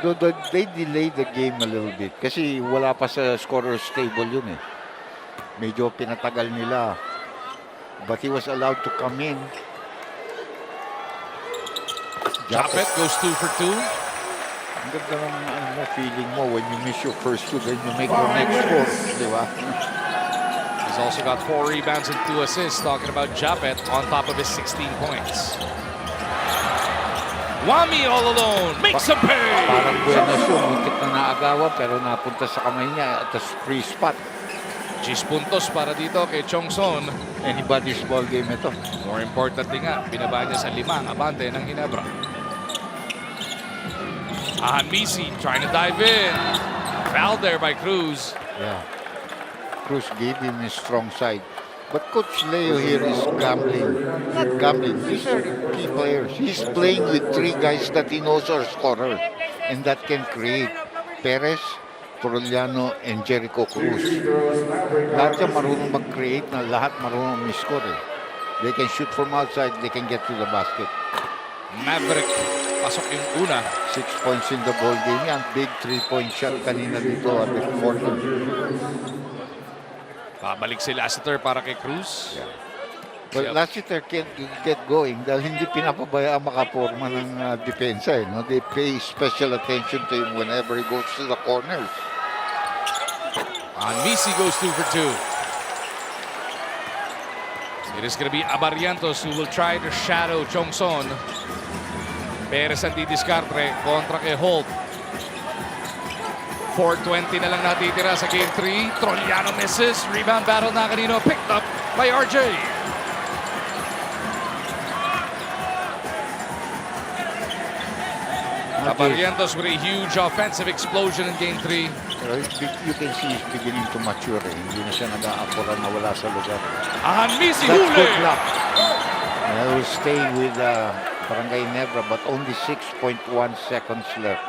Although they delayed the game a little bit kasi wala pa sa scorer's table yun eh. Medyo pinatagal nila. But he was allowed to come in. Japet goes 2 for 2. Ang ganda ng feeling mo when you miss your first 2, then you make your next 4, di ba? He's also got 4 rebounds and 2 assists, talking about Japet on top of his 16 points. Wami all alone, makes a pay! Parang buenas yun, muntik na naagawa pero napunta sa kamay niya at a free spot. 10 puntos para dito kay Chongson. Anybody's ball game ito. More importantly nga, binaba niya sa 5 ang abante ng Ginebra. Misi trying to dive in. Fouled there by Cruz. Yeah. Cruz gave him his strong side. But Coach Leo here is gambling. Not gambling. These are key players. He's playing with 3 guys that he knows are scorers and that can create. Perez, Toroliano, and Jericho Cruz. Lahat yan marunong mag-create na lahat marunong mag-score. They can shoot from outside. They can get to the basket. Maverick, pasok yung una. 6 points in the ball game yan. Big 3-point shot kanina dito at the corner. Babalik si Lassiter para kay Cruz. But Lassiter can't get going dahil hindi pinapabayaan makaporma ng depensa. No? They pay special attention to him whenever he goes to the corners. Misi goes 2 for 2. It is going to be Abarientos who will try to shadow Chongson. Perez ang didiskarte kontra kay Holt. 4:20 na lang natitira sa game 3. Troliano misses. Rebound battle na kanino. Picked up by RJ. Abarientos with a huge offensive explosion in game 3. You can see he's beginning to mature. Hindi na siya nag-aapura na wala sa lugar. Misi That's huli! good luck. And I will stay with Barangay Ginebra, but only 6.1 seconds left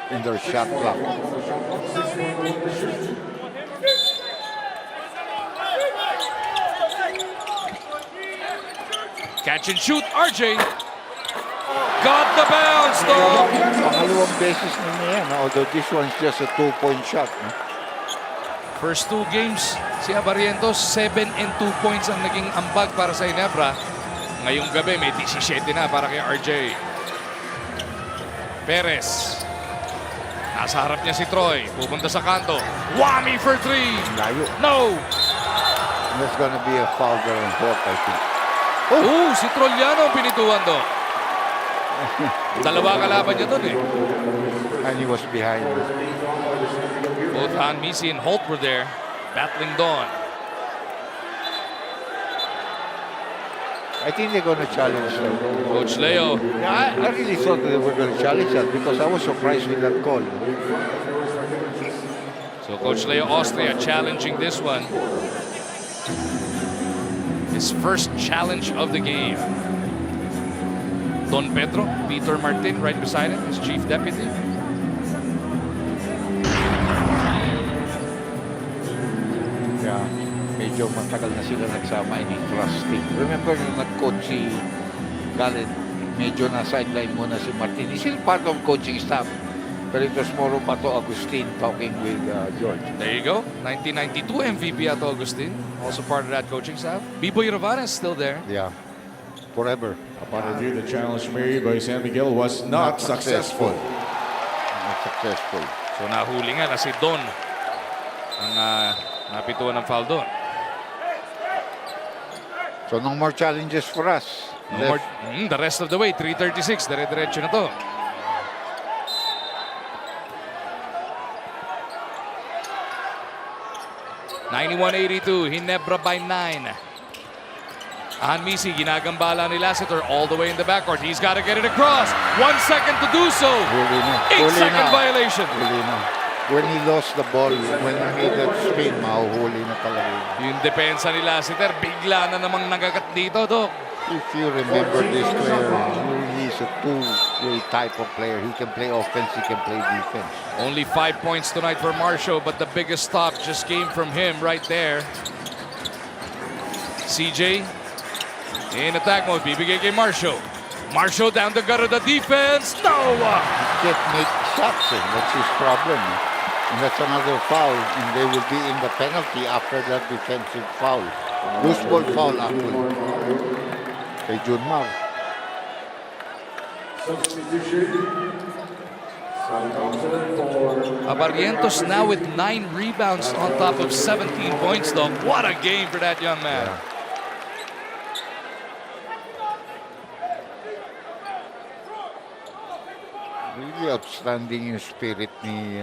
in their shot clock. Catch and shoot, RJ. Got the bounce, though. Pangalawang beses na niya, although this one's just a 2-point shot. No? First 2 games, si Abarientos, 7 and 2 points ang naging ambag para sa Ginebra. Ngayong gabi, may 17 na para kay RJ. Perez. Nasa harap niya si Troy. Pupunta sa kanto. Whammy for 3. Layo. No! There's gonna be a foul there on Holt, I think. Oh, si Troliano ang pinituan do. Dalawa kalaban niya doon eh. And he was behind. Both Misi and Holt were there, battling Dawn. I think they're gonna challenge them. Coach Leo. Yeah, I really thought they were gonna challenge that because I was surprised with that call. So Coach Leo Austria challenging this one. His first challenge of the game. Don Pedro, Peter Martin right beside him, his chief deputy. Yeah, medyo matagal na sila nagsama in trusting. Remember yung nag-coach si Galen, medyo na sideline muna si Martin. He's still part of coaching staff. Pero it was more pa to Agustin talking with George. There you go. 1992 MVP Ato Agustin. Also part of that coaching staff. Biboy Ravana is still there. Yeah. Forever. Upon review, the challenge made by San Miguel was not successful. Not successful. So nahuli nga na si Don ang napituan ng foul doon. So no more challenges for us. No more, the rest of the way, 3:36. Dire-diretso na to. (91-82), Ginebra by 9. Misi, ginagambala ni Lassiter all the way in the backcourt. He's got to get it across. 1 second to do so. 8-second violation. When he lost the ball, when he made that spin, mahuhuli na talaga. Yung depensa ni Lassiter, bigla na namang nagagat dito, Dok. If you remember this player, he's a two-way type of player. He can play offense, he can play defense. Only 5 points tonight for Marcio, but the biggest stop just came from him right there. CJ in attack mode, bibigay kay Marcio. Marcio down the gutter, the defense. No! He can't make shots. That's his problem. And that's another foul, and they will be in the penalty after that defensive foul. Loose ball foul, actually. Kay Junmar. Abarientos now with 9 rebounds on top of 17 points, though. What a game for that young man. Yeah. Really outstanding yung spirit ni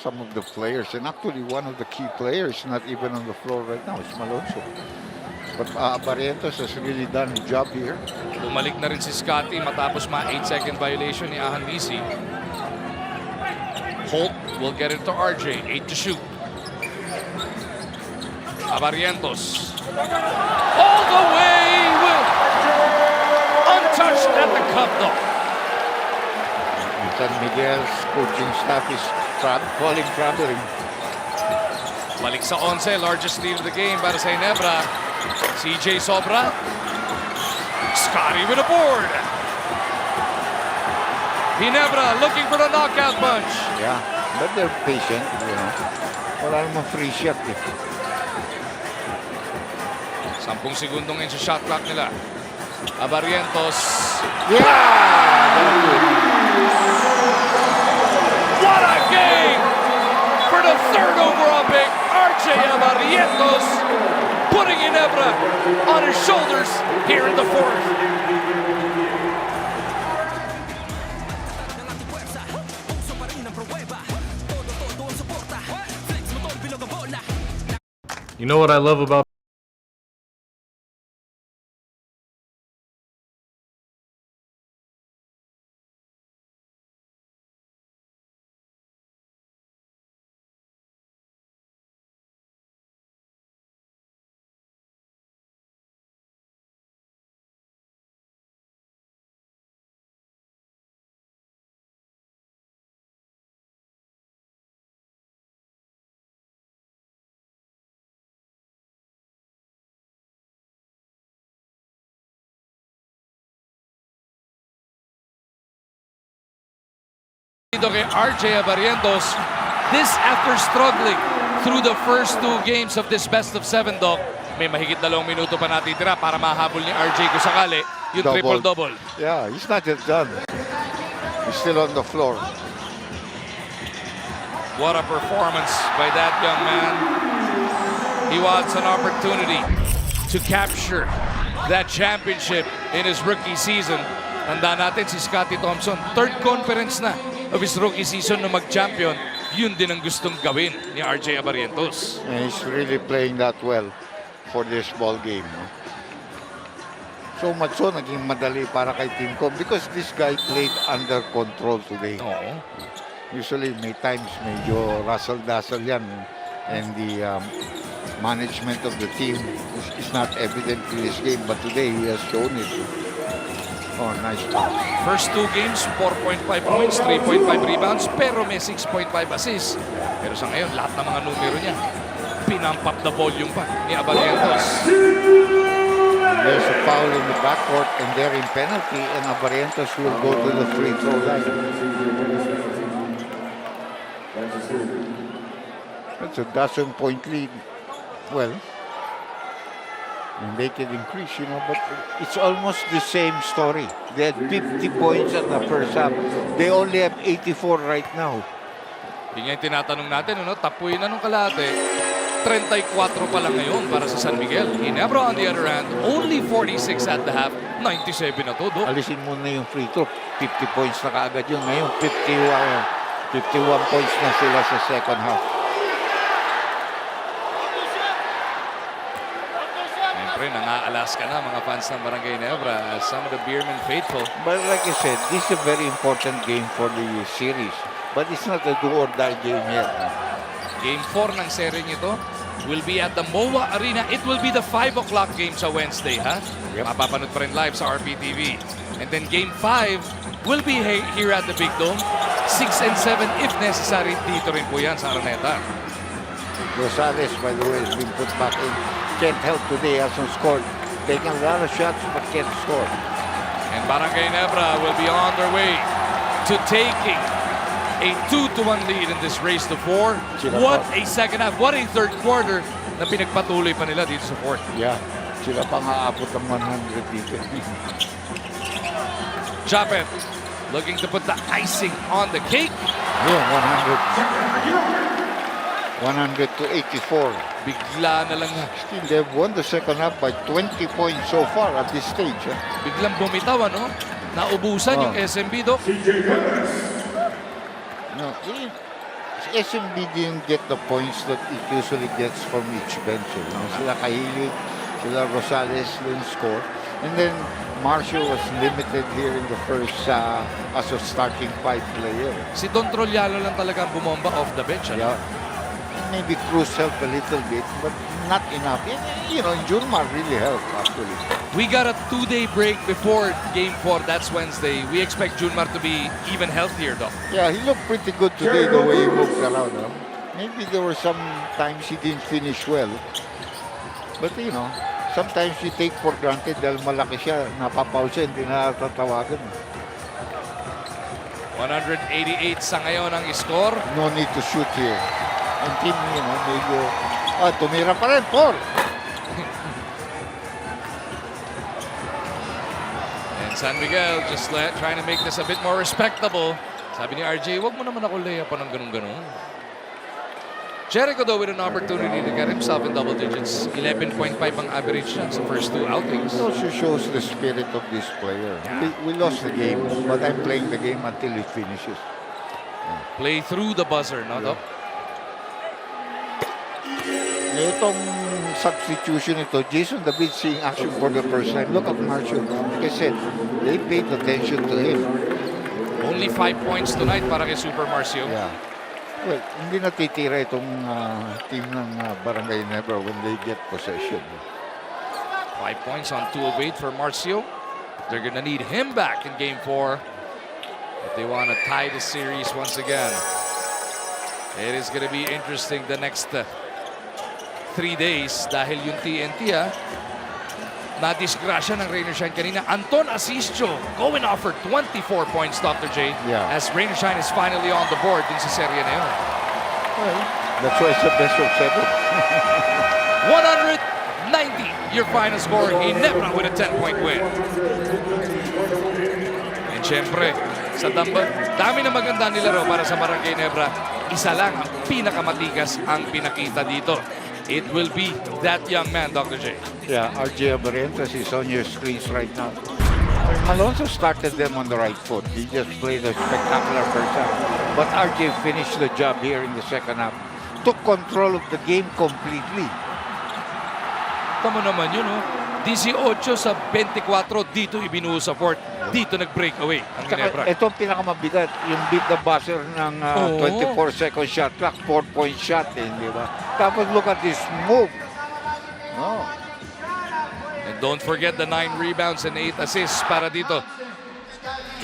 some of the players. And actually, one of the key players not even on the floor right now is Malonzo. But Barrientos has really done a job here. Bumalik na rin si Scotty matapos 8-second violation ni Misi. Holt will get it to RJ. 8 to shoot. Barrientos. All the way with untouched at the cup though. San Miguel's coaching staff is falling traveling. Balik sa 11, largest lead of the game para sa Ginebra. CJ Sobra. Scotty with a board. Ginebra looking for the knockout punch. Yeah, but they're patient, you know. Wala namang free shot eh. 10 segundo ngayon sa shot clock nila. Abarrientos. Yeah! What a game for the third overall pick, RJ Abarrientos, putting Ginebra on his shoulders here in the fourth. You know what I love about Dito kay RJ Abarrientos, this after struggling through the first 2 games of this best of 7, Doc. May mahigit 2 minuto pa natitira para mahabol ni RJ kung sakali yung triple-double. Yeah, he's not yet done. He's still on the floor. What a performance by that young man. He wants an opportunity to capture that championship in his rookie season. Tandaan natin si Scotty Thompson, third conference na of his rookie season na mag-champion. Yun din ang gustong gawin ni RJ Abarrientos. And he's really playing that well for this ball game. No? So much so, naging madali para kay Team Com because this guy played under control today. Oo. Usually, may times medyo rassle-dazzle yan. And the management of the team is not evident in this game. But today, he has shown it. Oh, nice pass. First 2 games, 4.5 points, 3.5 rebounds, pero may 6.5 assists. Pero sa ngayon, lahat ng mga numero niya, pinump up the volume pa ni Abarrientos. There's a foul in the backcourt and they're in penalty and Abarrientos will go to the free throw line. That's a dozen-point lead. Well, and they can increase, you know, but it's almost the same story. They had 50 points at the first half. They only have 84 right now. Yun yung tinatanong natin, ano, tapuin na nung kalahati. 34 pa lang ngayon para sa San Miguel. Ginebra on the other hand, only 46 at the half. 97 na to, Doc. Alisin mo na yung free throw. 50 points na kaagad yun. Ngayon, 51 points na sila sa second half. Siyempre, nang-aalas ka na mga fans ng Barangay Ginebra. Some of the Beerman faithful. But like I said, this is a very important game for the series. But it's not a do-or-die game yet. Game 4 ng serie nito will be at the MOA Arena. It will be the 5 o'clock game sa Wednesday, ha? Yep. Mapapanood pa rin live sa RPTV. And then Game 5 will be here at the Big Dome. 6 and 7 if necessary. Dito rin po yan sa Araneta. Rosales, by the way, has been put back in. Can't help today, hasn't scored. Taking a lot of shots, but can't score. And Barangay Ginebra will be on their way to taking a 2-1 lead in this race to 4. What a second half. What a third quarter na pinagpatuloy pa nila dito sa fourth. Yeah, sila pang aabot ng 100 dito. Japet looking to put the icing on the cake. Yeah, 100 to 84. Bigla na lang Still, they've won the second half by 20 points so far at this stage. biglang bumitaw, ano? Naubusan yung SMB, Doc. No, SMB didn't get the points that it usually gets from each bench. You know? Sila Kahilig, sila Rosales didn't score. And then Marshall was limited here in the first as a starting 5 player. Si Don Trollano lang talagang bumomba off the bench. Ano? Yeah. Maybe Cruz helped a little bit, but not enough. You know, Junmar really helped, actually. We got a 2-day break before Game 4. That's Wednesday. We expect Junmar to be even healthier, though. Yeah, he looked pretty good today the way he moved around. Huh? Maybe there were some times he didn't finish well. But, you know, sometimes you take for granted dahil malaki siya, napapaw siya, hindi na tatawagan. 188 sa ngayon ang score. No need to shoot here. Ang team, you know, medyo... tumira pa rin, 4. And San Miguel just trying to make this a bit more respectable. Sabi ni RJ, wag mo naman ako layupan ng ganun-ganun. Jericho, though, with an opportunity to get himself in double digits. 11.5 ang average niya sa first 2 outings. It also shows the spirit of this player. We lost the game, but I'm playing the game until it finishes. Play through the buzzer, no? Yeah. Itong substitution ito, Jason David seeing action for the first time. Look at Marcio. Like I said, they paid attention to him. Only 5 points tonight para kay Super Marcio. Yeah. Well, hindi natitira itong team ng Barangay Ginebra when they get possession. 5 points on 2 of 8 for Marcio. They're gonna need him back in Game 4 if they want to tie the series once again. It is gonna be interesting the next 3 days dahil yung TNT na-disgrasya ng Rain or Shine kanina. Anton Asistio going off for 24 points, Dr. J. Yeah. As Rain or Shine is finally on the board din sa serye na yun. Well, that's why it's the best of 7. 190 your final score. Ginebra with a 10-point win. And syempre, sa dami na maganda nilaro para sa Barangay Ginebra, isa lang ang pinakamatigas ang pinakita dito. It will be that young man, Dr. J. Yeah, RJ Abarientos is on your screens right now. Alonso started them on the right foot. He just played a spectacular first half. But RJ finished the job here in the second half. Took control of the game completely. Tama naman yun, 18 sa 24 dito ibinuho sa fourth. Dito nag-breakaway ang Ginebra. Ito ang pinakamabigat. Yung beat the buzzer ng 24-second shot clock, 4-point shot, di ba? Tapos look at this move. Oh. And don't forget the 9 rebounds and 8 assists para dito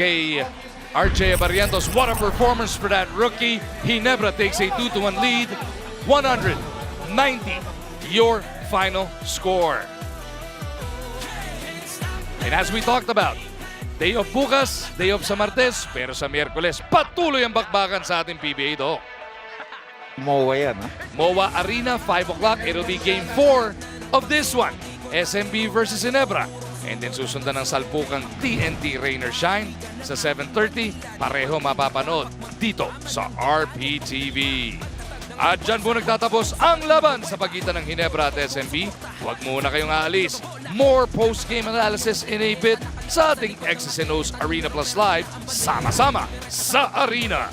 kay RJ Abarientos. What a performance for that rookie. Ginebra takes a 2-1 lead. 190 your final score. And as we talked about, day of bukas, day of sa Martes, pero sa Miyerkules, patuloy ang bakbakan sa ating PBA do. MOA yan, MOA Arena, 5 o'clock. It'll be Game 4 of this one. SMB versus Ginebra. And then susundan ng salpukang TNT Rain or Shine sa 7:30. Pareho mapapanood dito sa RPTV. At dyan po nagtatapos ang laban sa pagitan ng Ginebra at SMB. Huwag muna kayong aalis. More post-game analysis in a bit sa ating X's and O's Arena Plus Live. Sama-sama sa Arena.